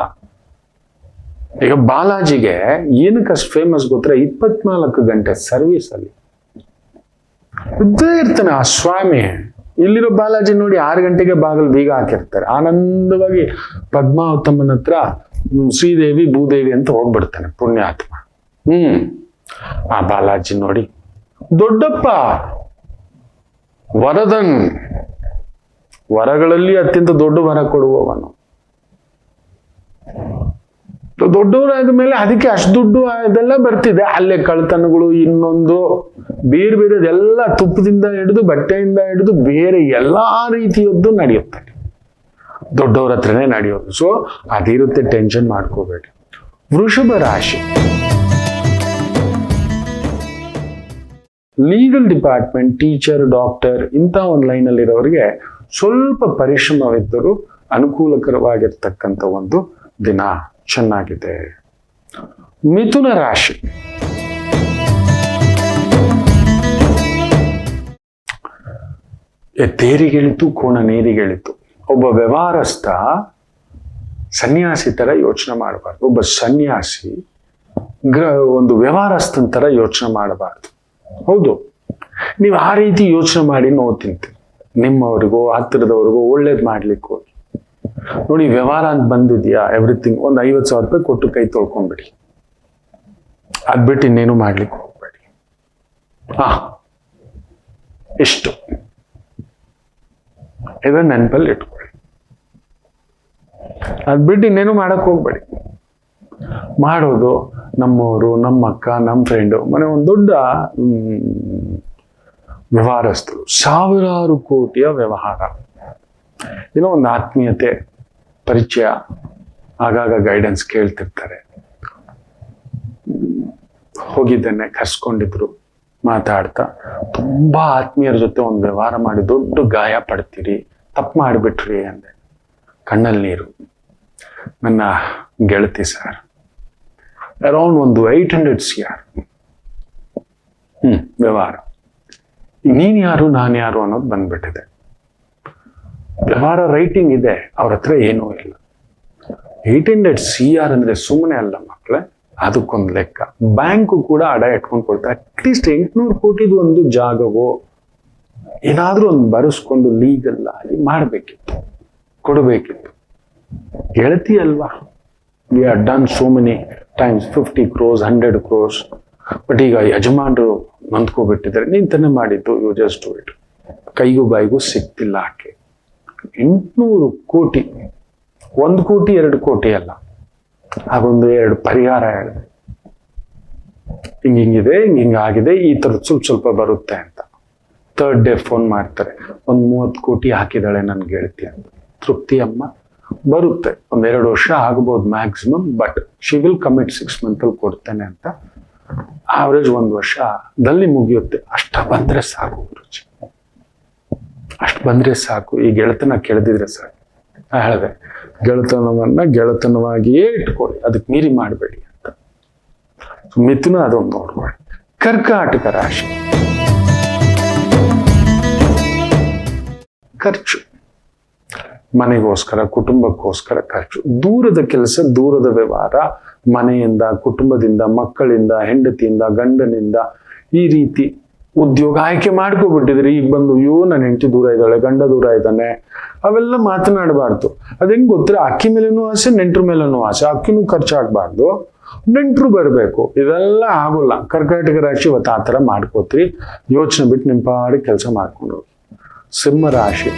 ಈಗ ಬಾಲಾಜಿಗೆ ಏನಕ್ಕೆ ಅಷ್ಟು ಫೇಮಸ್ ಗೊತ್ತರ? 24 ಗಂಟೆ ಸರ್ವಿಸ್ ಅಲ್ಲಿ ಇದ್ದೇ ಇರ್ತಾನೆ ಆ ಸ್ವಾಮಿ. ಇಲ್ಲಿರೋ ಬಾಲಾಜಿ ನೋಡಿ 6 ಗಂಟೆಗೆ ಬಾಗಿಲು ಬೀಗ ಹಾಕಿರ್ತಾರೆ. ಆನಂದವಾಗಿ ಪದ್ಮಾವತಮ್ಮನ ಹತ್ರ ಶ್ರೀದೇವಿ ಭೂದೇವಿ ಅಂತ ಹೋಗ್ಬಿಡ್ತಾನೆ ಪುಣ್ಯಾತ್ಮ. ಆ ಬಾಲಾಜಿ ನೋಡಿ ದೊಡ್ಡಪ್ಪ, ವರದನ್, ವರಗಳಲ್ಲಿ ಅತ್ಯಂತ ದೊಡ್ಡ ವರ ಕೊಡುವವನು. ದೊಡ್ಡವರಾದ ಮೇಲೆ ಅದಕ್ಕೆ ಅಷ್ಟು ದುಡ್ಡು ಅದೆಲ್ಲ ಬರ್ತಿದೆ. ಅಲ್ಲೇ ಕಳ್ತನಗಳು, ಇನ್ನೊಂದು ಬೇರೆ ಬೇರೆದೆಲ್ಲ, ತುಪ್ಪದಿಂದ ಹಿಡಿದು ಬಟ್ಟೆಯಿಂದ ಹಿಡಿದು ಬೇರೆ ಎಲ್ಲಾ ರೀತಿಯದ್ದು ನಡೆಯುತ್ತೆ, ದೊಡ್ಡವ್ರ ಹತ್ರನೇ ನಡೆಯೋದು. ಸೊ ಅದಿರುತ್ತೆ, ಟೆನ್ಷನ್ ಮಾಡ್ಕೋಬೇಡಿ. ವೃಷಭ ರಾಶಿ, ಲೀಗಲ್ ಡಿಪಾರ್ಟ್ಮೆಂಟ್, ಟೀಚರ್, ಡಾಕ್ಟರ್ ಇಂಥ ಒಂದು ಲೈನಲ್ಲಿ ಇರೋರಿಗೆ ಸ್ವಲ್ಪ ಪರಿಶ್ರಮವಿದ್ದರೂ ಅನುಕೂಲಕರವಾಗಿರ್ತಕ್ಕಂಥ ಒಂದು ದಿನ, ಚೆನ್ನಾಗಿದೆ. ಮಿಥುನ ರಾಶಿ, ತೇರಿಗೆಳಿತು ಕೋಣ ನೀರಿಗೆಳಿತು. ಒಬ್ಬ ವ್ಯವಹಾರಸ್ಥ ಸನ್ಯಾಸಿ ತರ ಯೋಚನೆ ಮಾಡಬಾರ್ದು. ಒಬ್ಬ ಸನ್ಯಾಸಿ ಒಂದು ವ್ಯವಹಾರಸ್ಥನ ತರ ಯೋಚನೆ ಮಾಡಬಾರ್ದು. ಹೌದು, ನೀವು ಆ ರೀತಿ ಯೋಚನೆ ಮಾಡಿ ನೋವು ತಿಂತೀರಿ. ನಿಮ್ಮವ್ರಿಗೂ ಹತ್ತಿರದವ್ರಿಗೂ ಒಳ್ಳೇದು ಮಾಡ್ಲಿಕ್ಕೆ ಹೋಗಿ ನೋಡಿ. ವ್ಯವಹಾರ ಅಂತ ಬಂದಿದ್ಯಾ, ಎವ್ರಿಥಿಂಗ್ ಒಂದು 50,000 ರೂಪಾಯಿ ಕೊಟ್ಟು ಕೈ ತೊಳ್ಕೊಂಡ್ಬಿಡಿ. ಅದ್ ಬಿಟ್ಟು ಇನ್ನೇನು ಮಾಡ್ಲಿಕ್ಕೆ ಹೋಗ್ಬೇಡಿ. ಇಷ್ಟು ಇದನ್ನ ನೆನಪಲ್ಲಿ ಇಟ್ಕೊಳ್ಳಿ. ಅದ್ ಬಿಟ್ಟು ಇನ್ನೇನು ಮಾಡಕ್ ಹೋಗ್ಬೇಡಿ. ಮಾಡೋದು ನಮ್ಮವರು, ನಮ್ಮ ಅಕ್ಕ, ನಮ್ಮ ಫ್ರೆಂಡು, ಮನೆ ಒಂದು ದೊಡ್ಡ ವ್ಯವಹಾರಸ್ಥರು, ಸಾವಿರಾರು ಕೋಟಿಯ ವ್ಯವಹಾರ, ಏನೋ ಒಂದು ಆತ್ಮೀಯತೆ, ಪರಿಚಯ, ಆಗಾಗ ಗೈಡೆನ್ಸ್ ಕೇಳ್ತಿರ್ತಾರೆ. ಹೋಗಿದ್ದೇನೆ, ಕರ್ಸ್ಕೊಂಡಿದ್ರು, ಮಾತಾಡ್ತಾ ತುಂಬಾ ಆತ್ಮೀಯರ ಜೊತೆ ಒಂದು ವ್ಯವಹಾರ ಮಾಡಿ ದೊಡ್ಡ ಗಾಯ ಪಡ್ತೀರಿ, ತಪ್ಪು ಮಾಡಿಬಿಟ್ರಿ ಅಂದೆ. ಕಣ್ಣಲ್ಲಿ ನೀರು. ನನ್ನ ಗೆಳತಿ ಸರ್, ಅರೌಂಡ್ ಒಂದು 800 CR ವ್ಯವಹಾರ. ನೀನ್ ಯಾರು ನಾನು ಯಾರು ಅನ್ನೋದು ಬಂದ್ಬಿಟ್ಟಿದೆ. ವ್ಯವಹಾರ ರೈಟಿಂಗ್ ಇದೆ, ಅವ್ರ ಹತ್ರ ಏನೂ ಇಲ್ಲ. 800 CR ಅಂದ್ರೆ ಸುಮ್ಮನೆ ಅಲ್ಲ ಮಕ್ಕಳೇ, ಅದಕ್ಕೊಂದು ಲೆಕ್ಕ. ಬ್ಯಾಂಕು ಕೂಡ ಅಡ ಇಟ್ಕೊಂಡು ಕೊಡ್ತಾರೆ. ಅಟ್ಲೀಸ್ಟ್ 800 ಕೋಟಿದು ಒಂದು ಜಾಗವೋ ಏನಾದ್ರೂ ಒಂದು ಬರೆಸ್ಕೊಂಡು ಲೀಗಲ್ ಆಗಿ ಮಾಡಬೇಕಿತ್ತು, ಕೊಡಬೇಕಿತ್ತು. ಗೆಳತಿ ಅಲ್ವಾ? We are done so many times, 50 crores, 100 crores. But ಈಗ ಯಜಮಾನರು ನೊಂದ್ಕೋಬಿಟ್ಟಿದ್ದಾರೆ. ನೀನ್ ತಾನೇ ಮಾಡಿದ್ದು, ಯು ಜಸ್ಟ್ ಡೂ ಇಟ್. ಕೈಗೂ ಬಾಯಿಗೂ ಸಿಗ್ತಿಲ್ಲ ಆಕೆ. 800 ಕೋಟಿ, 1 ಕೋಟಿ 2 ಕೋಟಿ ಅಲ್ಲ, ಆಗೊಂದು 2 ಪರಿಹಾರ ಹೇಳಿದೆ. ಹಿಂಗಿದೆ, ಹಿಂಗಾಗಿದೆ, ಈ ಥರದ್ದು ಸ್ವಲ್ಪ ಬರುತ್ತೆ ಅಂತ. 3rd day ಫೋನ್ ಮಾಡ್ತಾರೆ, ಒಂದು 30 ಕೋಟಿ ಹಾಕಿದಾಳೆ ನನ್ ಗೆಳತಿ ಅಂತ. ತೃಪ್ತಿ ಅಮ್ಮ, ಬರುತ್ತೆ, 1-2 ವರ್ಷ ಆಗ್ಬೋದು maximum, but she will commit 6 months ಅಲ್ಲಿ ಕೊಡ್ತೇನೆ ಅಂತ. ಆವರೇಜ್ 1 ವರ್ಷದಲ್ಲಿ ಮುಗಿಯುತ್ತೆ. ಅಷ್ಟ ಬಂದ್ರೆ ಸಾಕು ಗುರುಜಿ, ಅಷ್ಟು ಬಂದ್ರೆ ಸಾಕು. ಈ ಗೆಳತನ ಕೆಳೆದಿದ್ರೆ ಸಾಕು. ಹೇಳಿದೆ, ಗೆಳತನವನ್ನ ಗೆಳತನವಾಗಿಯೇ ಇಟ್ಕೊಳ್ಳಿ, ಅದಕ್ಕೆ ಮೀರಿ ಮಾಡಬೇಡಿ ಅಂತ. ಮಿಥುನ ಅದೊಂದು ನೋಡ್ಕೊಳ್ಳಿ. ಕರ್ಕಾಟಕ ರಾಶಿ, ಖರ್ಚು, ಮನೆಗೋಸ್ಕರ, ಕುಟುಂಬಕ್ಕೋಸ್ಕರ ಖರ್ಚು. ದೂರದ ಕೆಲಸ, ದೂರದ ವ್ಯವಹಾರ, ಮನೆಯಿಂದ, ಕುಟುಂಬದಿಂದ, ಮಕ್ಕಳಿಂದ, ಹೆಂಡತಿಯಿಂದ, ಗಂಡನಿಂದ, ಈ ರೀತಿ ಉದ್ಯೋಗ ಆಯ್ಕೆ ಮಾಡ್ಕೊಬಿಟ್ಟಿದ್ರಿ. ಈಗ ಬಂದು ನನ್ನ ಹೆಂಡತಿ ದೂರ ಇದ್ದಾಳೆ, ಗಂಡ ದೂರ ಇದ್ದಾನೆ, ಅವೆಲ್ಲ ಮಾತನಾಡಬಾರ್ದು. ಅದ್ ಹೆಂಗ್ ಗೊತ್ತಿರ, ಅಕ್ಕಿ ಮೇಲೇನೂ ಆಸೆ, ನೆಂಟ್ರ ಮೇಲೇನೂ ಆಸೆ. ಅಕ್ಕಿನೂ ಖರ್ಚಾಗಬಾರ್ದು, ನೆಂಟ್ರು ಬರಬೇಕು. ಇದೆಲ್ಲ ಆಗೋಲ್ಲ. ಕರ್ಕಾಟಕ ರಾಶಿ ಇವತ್ತು ಆ ಥರ ಮಾಡ್ಕೋತೀರಿ. ಯೋಚನೆ ಬಿಟ್ಟು ನಿಮ್ಮ ಪಾಡಿ ಕೆಲಸ ಮಾಡ್ಕೊಂಡು. ಸಿಂಹ ರಾಶಿ,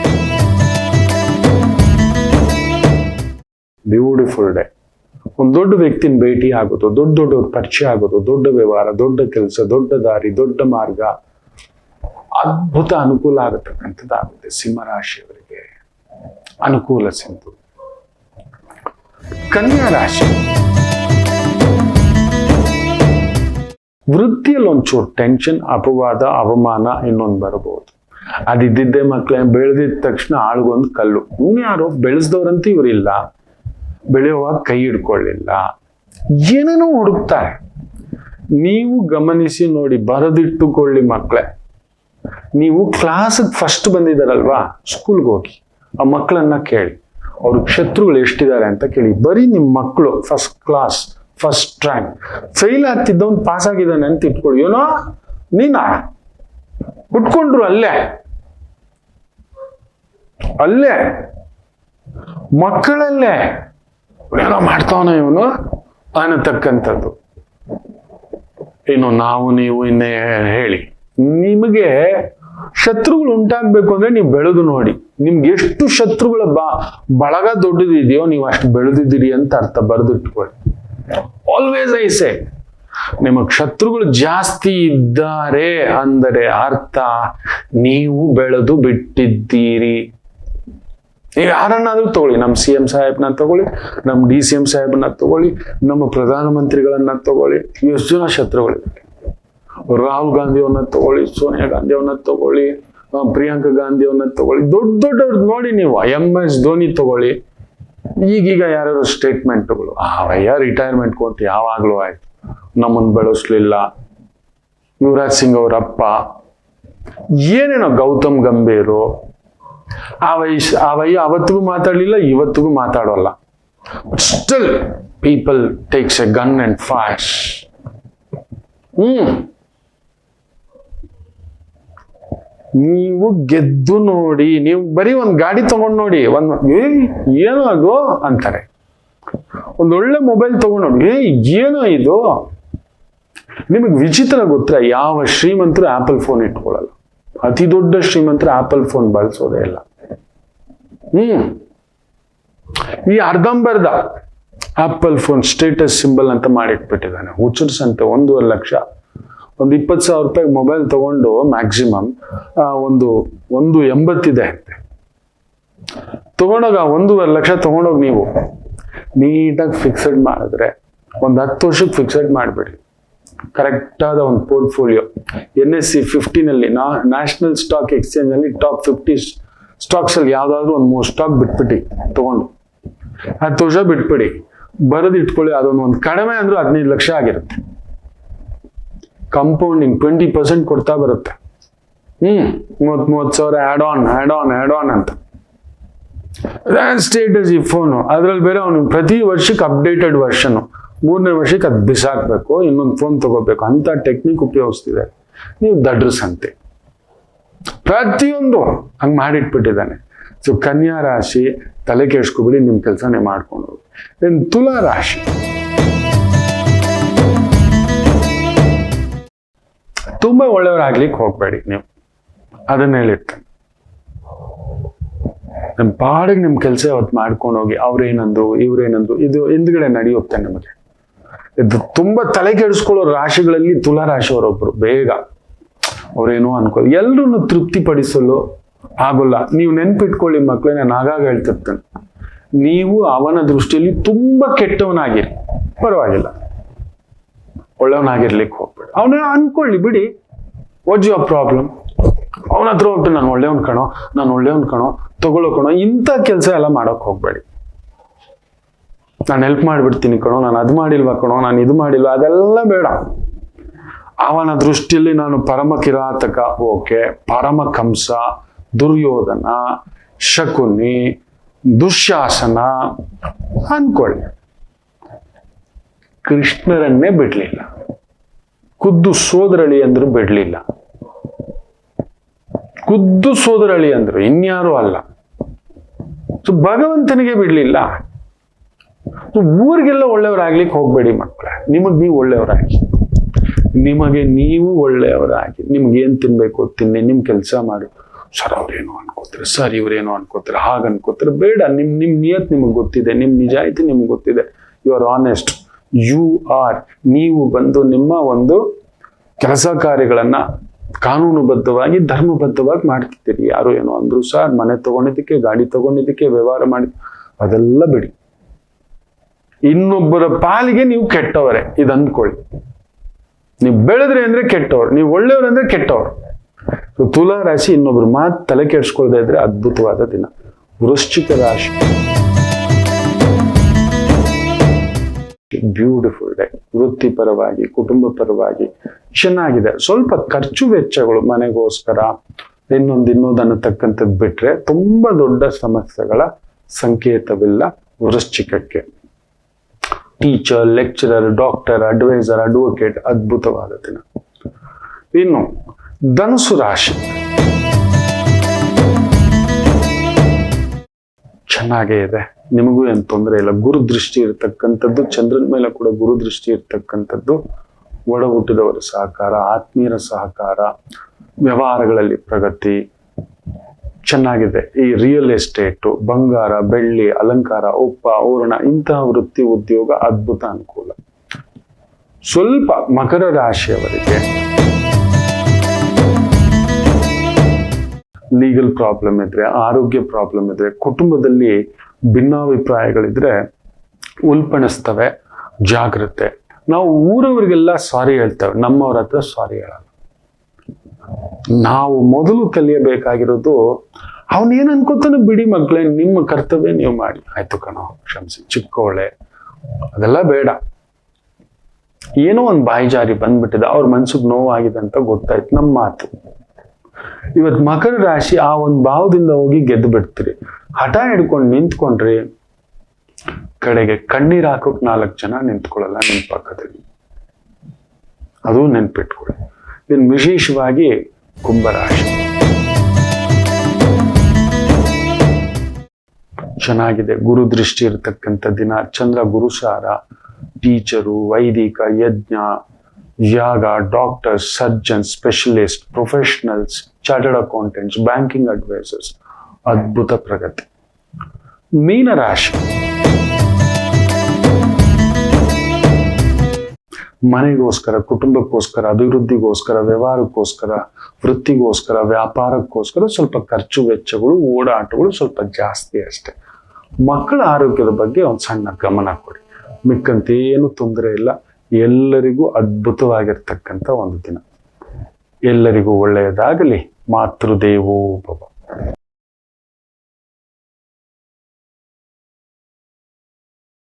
ಬ್ಯೂಟಿಫುಲ್ ಡೇ. ಒಂದು ದೊಡ್ಡ ವ್ಯಕ್ತಿನ ಭೇಟಿ ಆಗೋದು, ದೊಡ್ಡವ್ರ ಪರಿಚಯ ಆಗೋದು, ದೊಡ್ಡ ವ್ಯವಹಾರ, ದೊಡ್ಡ ಕೆಲಸ, ದೊಡ್ಡ ದಾರಿ, ದೊಡ್ಡ ಮಾರ್ಗ, ಅದ್ಭುತ ಅನುಕೂಲ ಆಗತಕ್ಕಂಥದ್ದಾಗುತ್ತೆ. ಸಿಂಹರಾಶಿಯವರಿಗೆ ಅನುಕೂಲ ಸಿಂಧು. ಕನ್ಯಾ ರಾಶಿ, ವೃತ್ತಿಯಲ್ಲಿ ಒಂಚೂರು ಟೆನ್ಷನ್, ಅಪವಾದ, ಅವಮಾನ ಇನ್ನೊಂದು ಬರಬಹುದು. ಅದಿದ್ದಿದ್ದೇ ಮಕ್ಕಳೇ, ಬೆಳೆದಿದ ತಕ್ಷಣ ಆಳ್ಗೊಂದು ಕಲ್ಲು. ಇನ್ಯಾರೋ ಬೆಳೆಸ್ದವ್ರಂತೂ ಇವರಿಲ್ಲ, ಬೆಳೆಯುವಾಗ ಕೈ ಹಿಡ್ಕೊಳ್ಳಿಲ್ಲ, ಏನೇನೋ ಹುಡುಕ್ತಾರೆ. ನೀವು ಗಮನಿಸಿ ನೋಡಿ, ಬರೆದಿಟ್ಟುಕೊಳ್ಳಿ ಮಕ್ಕಳೇ. ನೀವು ಕ್ಲಾಸಿಗೆ ಫಸ್ಟ್ ಬಂದಿದ್ದಾರಲ್ವಾ, ಸ್ಕೂಲ್ಗೆ ಹೋಗಿ ಆ ಮಕ್ಕಳನ್ನ ಕೇಳಿ, ಅವ್ರಿಗೆ ಶತ್ರುಗಳು ಎಷ್ಟಿದ್ದಾರೆ ಅಂತ ಕೇಳಿ. ಬರೀ ನಿಮ್ಮ ಮಕ್ಕಳು first class, first rank, fail ಆಗ್ತಿದ್ದವನ್ ಪಾಸ್ ಆಗಿದ್ದಾನೆ ಅಂತ ಇಟ್ಕೊಳ್ಳಿ. ಏನೋ ನೀನಾ ಉಟ್ಕೊಂಡ್ರು ಅಲ್ಲೇ ಮಕ್ಕಳಲ್ಲೇ ಏನೋ ಮಾಡ್ತಾವನ ಇವನು ಅನ್ನತಕ್ಕಂಥದ್ದು. ಏನು ನಾವು ನೀವು ಇನ್ನೇ ಹೇಳಿ, ನಿಮಗೆ ಶತ್ರುಗಳು ಉಂಟಾಗ್ಬೇಕು ಅಂದ್ರೆ ನೀವು ಬೆಳೆದು ನೋಡಿ. ನಿಮ್ಗೆ ಎಷ್ಟು ಶತ್ರುಗಳ ಬಳಗ ದೊಡ್ಡದಿದೆಯೋ ನೀವು ಅಷ್ಟು ಬೆಳೆದಿದ್ದೀರಿ ಅಂತ ಅರ್ಥ. ಬರೆದಿಟ್ಕೊಳ್ಳಿ. ಆಲ್ವೇಸ್ ಐ ಸೇ, ನಿಮಗೆ ಶತ್ರುಗಳು ಜಾಸ್ತಿ ಇದ್ದಾರೆ ಅಂದರೆ ಅರ್ಥ ನೀವು ಬೆಳೆದು ಬಿಟ್ಟಿದ್ದೀರಿ. ನೀವು ಯಾರನ್ನಾದ್ರೂ ತಗೊಳ್ಳಿ, ನಮ್ಮ CM ಸಾಹೇಬ್ನ ತಗೊಳ್ಳಿ, ನಮ್ಮ DCM ಸಾಹೇಬ್ನ ತಗೊಳ್ಳಿ, ನಮ್ಮ ಪ್ರಧಾನಮಂತ್ರಿಗಳನ್ನ ತಗೊಳ್ಳಿ, ಎಷ್ಟು ಜನ ಶತ್ರುಗಳಿದ್ದಾರೆ. ರಾಹುಲ್ ಗಾಂಧಿ ಅವ್ರನ್ನ ತಗೊಳ್ಳಿ, ಸೋನಿಯಾ ಗಾಂಧಿ ಅವ್ರನ್ನ ತಗೊಳ್ಳಿ, ಪ್ರಿಯಾಂಕಾ ಗಾಂಧಿ ಅವ್ರನ್ನ ತಗೊಳ್ಳಿ, ದೊಡ್ಡ ದೊಡ್ಡವ್ರದ್ದು ನೋಡಿ ನೀವು. MS ಧೋನಿ ತಗೊಳ್ಳಿ. ಈಗೀಗ ಯಾರ್ಯಾರು ಸ್ಟೇಟ್ಮೆಂಟ್ಗಳು, ಅವಯ್ಯ ರಿಟೈರ್ಮೆಂಟ್ ಕೊಟ್ಟು ಯಾವಾಗ್ಲೂ ಆಯ್ತು, ನಮ್ಮನ್ನು ಬೆಳೆಸ್ಲಿಲ್ಲ. ಯುವರಾಜ್ ಸಿಂಗ್ ಅವರಪ್ಪ, ಏನೇನೋ ಗೌತಮ್ ಗಂಭೀರು, ಅವಯ್ಯ ಅವತ್ತಿಗೂ ಮಾತಾಡ್ಲಿಲ್ಲ, ಇವತ್ತಿಗೂ ಮಾತಾಡೋಲ್ಲ. Still people takes a gun and fires. ನೀವು ಗೆದ್ದು ನೋಡಿ, ನೀವು ಬರೀ ಒಂದ್ ಗಾಡಿ ತಗೊಂಡ್ ನೋಡಿ, ಏನೋ ಅದು ಅಂತಾರೆ. ಒಂದೊಳ್ಳೆ ಮೊಬೈಲ್ ತಗೊಂಡ್ ನೋಡಿ, ಏನೋ ಇದು. ನಿಮಗೆ ವಿಚಿತ್ರ ಗೊತ್ತಾ, ಯಾವ ಶ್ರೀಮಂತರು ಆಪಲ್ ಫೋನ್ ಇಟ್ಕೊಳ್ಳಲ್ಲ. ಅತಿ ದೊಡ್ಡ ಶ್ರೀಮಂತರು ಆಪಲ್ ಫೋನ್ ಬಳಸೋದೇ ಇಲ್ಲ. ಈ ಅರ್ಧಂಬರ್ಧ ಆಪಲ್ ಫೋನ್ ಸ್ಟೇಟಸ್ ಸಿಂಬಲ್ ಅಂತ ಮಾಡಿಟ್ಬಿಟ್ಟಿದ್ದಾನೆ. ಹುಚ್ಚರ್ಸಂತೆ 1.5 ಲಕ್ಷ, ಒಂದು 20,000 ರೂಪಾಯಿ ಮೊಬೈಲ್ ತಗೊಂಡು ಮ್ಯಾಕ್ಸಿಮಮ್ ಒಂದು 80 ಇದೆ ಅಂತೆ. ತಗೊಂಡೋಗ 1.5 ಲಕ್ಷ ತಗೊಂಡೋಗಿ ನೀವು ನೀಟಾಗಿ ಫಿಕ್ಸೆಡ್ ಮಾಡಿದ್ರೆ ಒಂದು 10 ವರ್ಷಕ್ಕೆ ಫಿಕ್ಸೆಡ್ ಮಾಡಿಬಿಡಿ. ಕರೆಕ್ಟ್ ಆದ ಒಂದು portfolio NSE 50 national stock exchange ಅಲ್ಲಿ ಟಾಪ್ 50 ಸ್ಟಾಕ್ಸ್ ಅಲ್ಲಿ ಯಾವ್ದಾದ್ರು ಒಂದು 3 ಸ್ಟಾಕ್ ಬಿಟ್ಬಿಟ್ಟು ತಗೊಂಡು 10 ವರ್ಷ ಬಿಟ್ಬಿಡಿ, ಬರೆದು ಇಟ್ಕೊಳ್ಳಿ. ಅದೊಂದು ಕಡಿಮೆ ಅಂದ್ರೂ 15 ಲಕ್ಷ ಆಗಿರುತ್ತೆ. ಕಂಪೌಂಡಿಂಗ್ 20% ಕೊಡ್ತಾ ಬರುತ್ತೆ. 30,000 ಆಡ್ ಆನ್ ಅಂತ. ಸ್ಟೇಟಸ್ ಈ ಫೋನು, ಅದ್ರಲ್ಲಿ ಬೇರೆ ಅವನು ಪ್ರತಿ ವರ್ಷಕ್ಕೆ ಅಪ್ಡೇಟೆಡ್ ವರ್ಷನ್, 3ನೇ ವರ್ಷಕ್ಕೆ ಅದು ಬಿಸಾಕ್ಬೇಕು, ಇನ್ನೊಂದು ಫೋನ್ ತಗೋಬೇಕು ಅಂತ ಟೆಕ್ನಿಕ್ ಉಪಯೋಗಿಸ್ತಿದೆ. ನೀವು ದಡ್ರ ಸಂತೆ ಪ್ರತಿಯೊಂದು ಹಂಗೆ ಮಾಡಿಟ್ಬಿಟ್ಟಿದ್ದಾನೆ. ಸೊ ಕನ್ಯಾ ರಾಶಿ ತಲೆ ಕೆಡ್ಸ್ಕೊಬಿಡಿ, ನಿಮ್ಮ ಕೆಲಸನೇ ಮಾಡ್ಕೊಂಡು ಹೋಗಿ. ದೆನ್ ತುಲಾ ರಾಶಿ, ತುಂಬಾ ಒಳ್ಳೆಯವರಾಗ್ಲಿಕ್ಕೆ ಹೋಗ್ಬೇಡಿ ನೀವು, ಅದನ್ನ ಹೇಳಿರ್ತೇನೆ. ನಿಮ್ಮ ಪಾಡಿಗೆ ನಿಮ್ಮ ಕೆಲಸ ಅವತ್ತು ಮಾಡ್ಕೊಂಡು ಹೋಗಿ. ಅವ್ರೇನಂದು ಇವ್ರೇನಂದು ಇದು ಹಿಂದ್ಗಡೆ ನಡೆಯುತ್ತೆ ನಮಗೆ. ಇದು ತುಂಬಾ ತಲೆ ಕೆಡಿಸ್ಕೊಳ್ಳೋ ರಾಶಿಗಳಲ್ಲಿ ತುಲಾ ರಾಶಿಯವರೊಬ್ರು. ಬೇಗ ಅವ್ರೇನೋ ಅನ್ಕೋ, ಎಲ್ರನ್ನು ತೃಪ್ತಿಪಡಿಸಲು ಆಗೋಲ್ಲ. ನೀವು ನೆನ್ಪಿಟ್ಕೊಳ್ಳಿ ಮಕ್ಕಳೇ, ನಾನು ಆಗಾಗ ಹೇಳ್ತಿರ್ತೇನೆ, ನೀವು ಅವನ ದೃಷ್ಟಿಯಲ್ಲಿ ತುಂಬಾ ಕೆಟ್ಟವನಾಗಿರಿ, ಪರವಾಗಿಲ್ಲ, ಒಳ್ಳೆಯವನಾಗಿರ್ಲಿಕ್ಕೆ ಹೋಗ್ಬೇಡಿ. ಅವನ ಅನ್ಕೊಳ್ಳಿ ಬಿಡಿ, ವಾಟ್ಸ್ ಯುವರ್ ಪ್ರಾಬ್ಲಮ್. ಅವನ ಹತ್ರ ಹೋಗ್ಬಿಟ್ಟು ನಾನು ಒಳ್ಳೆಯವನ್ ಕಣೋ ತಗೊಳ್ಳೋ ಕಣೋ, ಇಂಥ ಕೆಲಸ ಎಲ್ಲ ಮಾಡೋಕೆ ಹೋಗ್ಬೇಡಿ. ನಾನು ಹೆಲ್ಪ್ ಮಾಡಿಬಿಡ್ತೀನಿ ಕಣೋ, ನಾನು ಅದು ಮಾಡಿಲ್ವಾ ಕಣೋ, ನಾನು ಇದು ಮಾಡಿಲ್ವಾ, ಅದೆಲ್ಲ ಬೇಡ. ಅವನ ದೃಷ್ಟಿಯಲ್ಲಿ ನಾನು ಪರಮ ಕಿರಾತಕ, ಓಕೆ, ಪರಮ ಕಂಸ, ದುರ್ಯೋಧನ, ಶಕುನಿ, ದುಶ್ಯಾಸನ ಅನ್ಕೊಳ್ಳಿ. ಕೃಷ್ಣರನ್ನೇ ಬಿಡ್ಲಿಲ್ಲ, ಖುದ್ದು ಸೋದರಳಿ ಅಂದ್ರು ಬಿಡ್ಲಿಲ್ಲ. ಖುದ್ದು ಸೋದರಳಿ ಅಂದ್ರು, ಇನ್ಯಾರು ಅಲ್ಲ. ಸೊ ಭಗವಂತನಿಗೆ ಬಿಡ್ಲಿಲ್ಲ. ಊರಿಗೆಲ್ಲ ಒಳ್ಳೆಯವರಾಗ್ಲಿಕ್ಕೆ ಹೋಗ್ಬೇಡಿ ಮಕ್ಕಳೇ. ನಿಮಗ್ ನೀವು ಒಳ್ಳೆಯವರಾಗಿ, ನಿಮಗೆ ನೀವು ಒಳ್ಳೆಯವರಾಗಿ, ನಿಮ್ಗೆ ಏನ್ ತಿನ್ಬೇಕು ತಿನ್ನಿ, ನಿಮ್ ಕೆಲಸ ಮಾಡಿ. ಸರ್ ಅವ್ರೇನೋ ಅನ್ಕೋತಾರೆ, ಸರ್ ಇವ್ರೇನೋ ಅನ್ಕೋತಾರೆ, ಹಾಗ ಅನ್ಕೋತಾರೆ, ಬೇಡ. ನಿಮ್ ನಿಯತ್ ನಿಮಗೆ ಗೊತ್ತಿದೆ, ನಿಮ್ ನಿಜಾಯಿತಿ ನಿಮ್ಗೆ ಗೊತ್ತಿದೆ. You are honest, you are. ನೀವು ಬಂದು ನಿಮ್ಮ ಒಂದು ಕೆಲಸ ಕಾರ್ಯಗಳನ್ನ ಕಾನೂನುಬದ್ಧವಾಗಿ ಧರ್ಮಬದ್ಧವಾಗಿ ಮಾಡ್ತಿದ್ದೀರಿ. ಯಾರು ಏನೋ ಅಂದ್ರು ಸರ್, ಮನೆ ತಗೊಂಡಿದ್ದಕ್ಕೆ, ಗಾಡಿ ತಗೊಂಡಿದ್ದಕ್ಕೆ, ವ್ಯವಹಾರ ಮಾಡಿ, ಅದೆಲ್ಲ ಬಿಡಿ. ಇನ್ನೊಬ್ಬರ ಪಾಲಿಗೆ ನೀವು ಕೆಟ್ಟವರೇ, ಇದು ಅಂದ್ಕೊಳ್ಳಿ. ನೀವು ಬೆಳೆದ್ರಿ ಅಂದ್ರೆ ಕೆಟ್ಟವ್ರು, ನೀವು ಒಳ್ಳೆಯವ್ರು ಅಂದ್ರೆ ಕೆಟ್ಟವ್ರು. ತುಲಾ ರಾಶಿ ಇನ್ನೊಬ್ರು ಮಾತು ತಲೆ ಕೆಡ್ಸ್ಕೊಳ್ದೇ ಇದ್ರೆ ಅದ್ಭುತವಾದ ದಿನ. ವೃಶ್ಚಿಕ ರಾಶಿ, ಬ್ಯೂಟಿಫುಲ್ ಡೇ. ವೃತ್ತಿಪರವಾಗಿ, ಕುಟುಂಬ ಪರವಾಗಿ ಚೆನ್ನಾಗಿದೆ. ಸ್ವಲ್ಪ ಖರ್ಚು ವೆಚ್ಚಗಳು ಮನೆಗೋಸ್ಕರ ಇನ್ನೊಂದು ಅನ್ನತಕ್ಕಂಥದ್ದು ಬಿಟ್ರೆ ತುಂಬಾ ದೊಡ್ಡ ಸಮಸ್ಯೆಗಳ ಸಂಕೇತವಿಲ್ಲ ವೃಶ್ಚಿಕಕ್ಕೆ. Teacher, lecturer, doctor, adviser, advocate, ಅದ್ಭುತವಾದ ದಿನ. ಇನ್ನು ಧನುಸು ರಾಶಿ ಚೆನ್ನಾಗೇ ಇದೆ, ನಿಮಗೂ ಏನು ತೊಂದರೆ ಇಲ್ಲ. ಗುರು ದೃಷ್ಟಿ ಇರತಕ್ಕಂಥದ್ದು, ಚಂದ್ರನ ಮೇಲೆ ಕೂಡ ಗುರು ದೃಷ್ಟಿ ಇರತಕ್ಕಂಥದ್ದು, ಒಡ ಹುಟ್ಟಿದವರ ಸಹಕಾರ, ಆತ್ಮೀಯರ ಸಹಕಾರ, ವ್ಯವಹಾರಗಳಲ್ಲಿ ಪ್ರಗತಿ ಚೆನ್ನಾಗಿದೆ. ಈ ರಿಯಲ್ ಎಸ್ಟೇಟು, ಬಂಗಾರ, ಬೆಳ್ಳಿ, ಅಲಂಕಾರ, ಉಪ್ಪ, ಔರಣ ಇಂತಹ ವೃತ್ತಿ ಉದ್ಯೋಗ ಅದ್ಭುತ ಅನುಕೂಲ. ಸ್ವಲ್ಪ ಮಕರ ರಾಶಿಯವರಿಗೆ ಲೀಗಲ್ ಪ್ರಾಬ್ಲಮ್ ಇದ್ರೆ, ಆರೋಗ್ಯ ಪ್ರಾಬ್ಲಮ್ ಇದ್ರೆ, ಕುಟುಂಬದಲ್ಲಿ ಭಿನ್ನಾಭಿಪ್ರಾಯಗಳಿದ್ರೆ ಉಲ್ಪಣಿಸ್ತವೆ. ಜಾಗ್ರತೆ. ನಾವು ಊರವರಿಗೆಲ್ಲ ಸಾರಿ ಹೇಳ್ತೇವೆ, ನಮ್ಮವ್ರ ಹತ್ರ ಸಾರಿ ಹೇಳಲ್ಲ. ನಾವು ಮೊದಲು ಕಲಿಯಬೇಕಾಗಿರೋದು, ಅವನೇನ್ ಅನ್ಕೋತಾನೆ ಬಿಡಿ ಮಕ್ಕಳೇ, ನಿಮ್ಮ ಕರ್ತವ್ಯ ನೀವು ಮಾಡಿ. ಆಯ್ತು ಕಣೋ, ಕ್ಷಮಿಸಿ, ಚಿಕ್ಕವಳೆ, ಅದೆಲ್ಲ ಬೇಡ. ಏನೋ ಒಂದು ಬಾಯಿ ಜಾರಿ ಬಂದ್ಬಿಟ್ಟಿದೆ, ಅವ್ರ ಮನ್ಸಿಗೆ ನೋವಾಗಿದೆ ಅಂತ ಗೊತ್ತಾಯ್ತು, ನಮ್ಮ ಮಾತು. ಇವತ್ತು ಮಕರ ರಾಶಿ ಆ ಒಂದು ಭಾವದಿಂದ ಹೋಗಿ ಗೆದ್ದು ಬಿಡ್ತೀರಿ. ಹಠ ಹಿಡ್ಕೊಂಡು ನಿಂತ್ಕೊಂಡ್ರಿ, ಕಡೆಗೆ ಕಣ್ಣೀರ್ ಹಾಕೋಕ್ 4 ಜನ ನಿಂತ್ಕೊಳ್ಳಲ್ಲ ನಿಮ್ ಪಕ್ಕದಲ್ಲಿ. ಅದು ನೆನ್ಪಿಟ್ಕೊಳ್ಳಿ. ಇನ್ನು ವಿಶೇಷವಾಗಿ ಕುಂಭರಾಶಿ ಚೆನ್ನಾಗಿದೆ. ಗುರು ದೃಷ್ಟಿ ಇರತಕ್ಕಂಥ ದಿನ. ಚಂದ್ರ ಗುರುಸಾರ. ಟೀಚರು, ವೈದಿಕ, ಯಜ್ಞ, ಯಾಗ, doctors, surgeon, specialist, professionals, chartered accountants, banking advisers, ಅದ್ಭುತ ಪ್ರಗತಿ. ಮೀನರಾಶಿ ಮನೆಗೋಸ್ಕರ, ಕುಟುಂಬಕ್ಕೋಸ್ಕರ, ಅಭಿವೃದ್ಧಿಗೋಸ್ಕರ, ವ್ಯವಹಾರಕ್ಕೋಸ್ಕರ, ವೃತ್ತಿಗೋಸ್ಕರ, ವ್ಯಾಪಾರಕ್ಕೋಸ್ಕರ ಸ್ವಲ್ಪ ಖರ್ಚು ವೆಚ್ಚಗಳು, ಓಡಾಟಗಳು ಸ್ವಲ್ಪ ಜಾಸ್ತಿ ಅಷ್ಟೆ. ಮಕ್ಕಳ ಆರೋಗ್ಯದ ಬಗ್ಗೆ ಒಂದು ಸಣ್ಣ ಗಮನ ಕೊಡಿ. ಮಿಕ್ಕಂತೇನು ತೊಂದರೆ ಇಲ್ಲ. ಎಲ್ಲರಿಗೂ ಅದ್ಭುತವಾಗಿರ್ತಕ್ಕಂಥ ಒಂದು ದಿನ. ಎಲ್ಲರಿಗೂ ಒಳ್ಳೆಯದಾಗಲಿ. ಮಾತೃದೇವೋ ಭವ.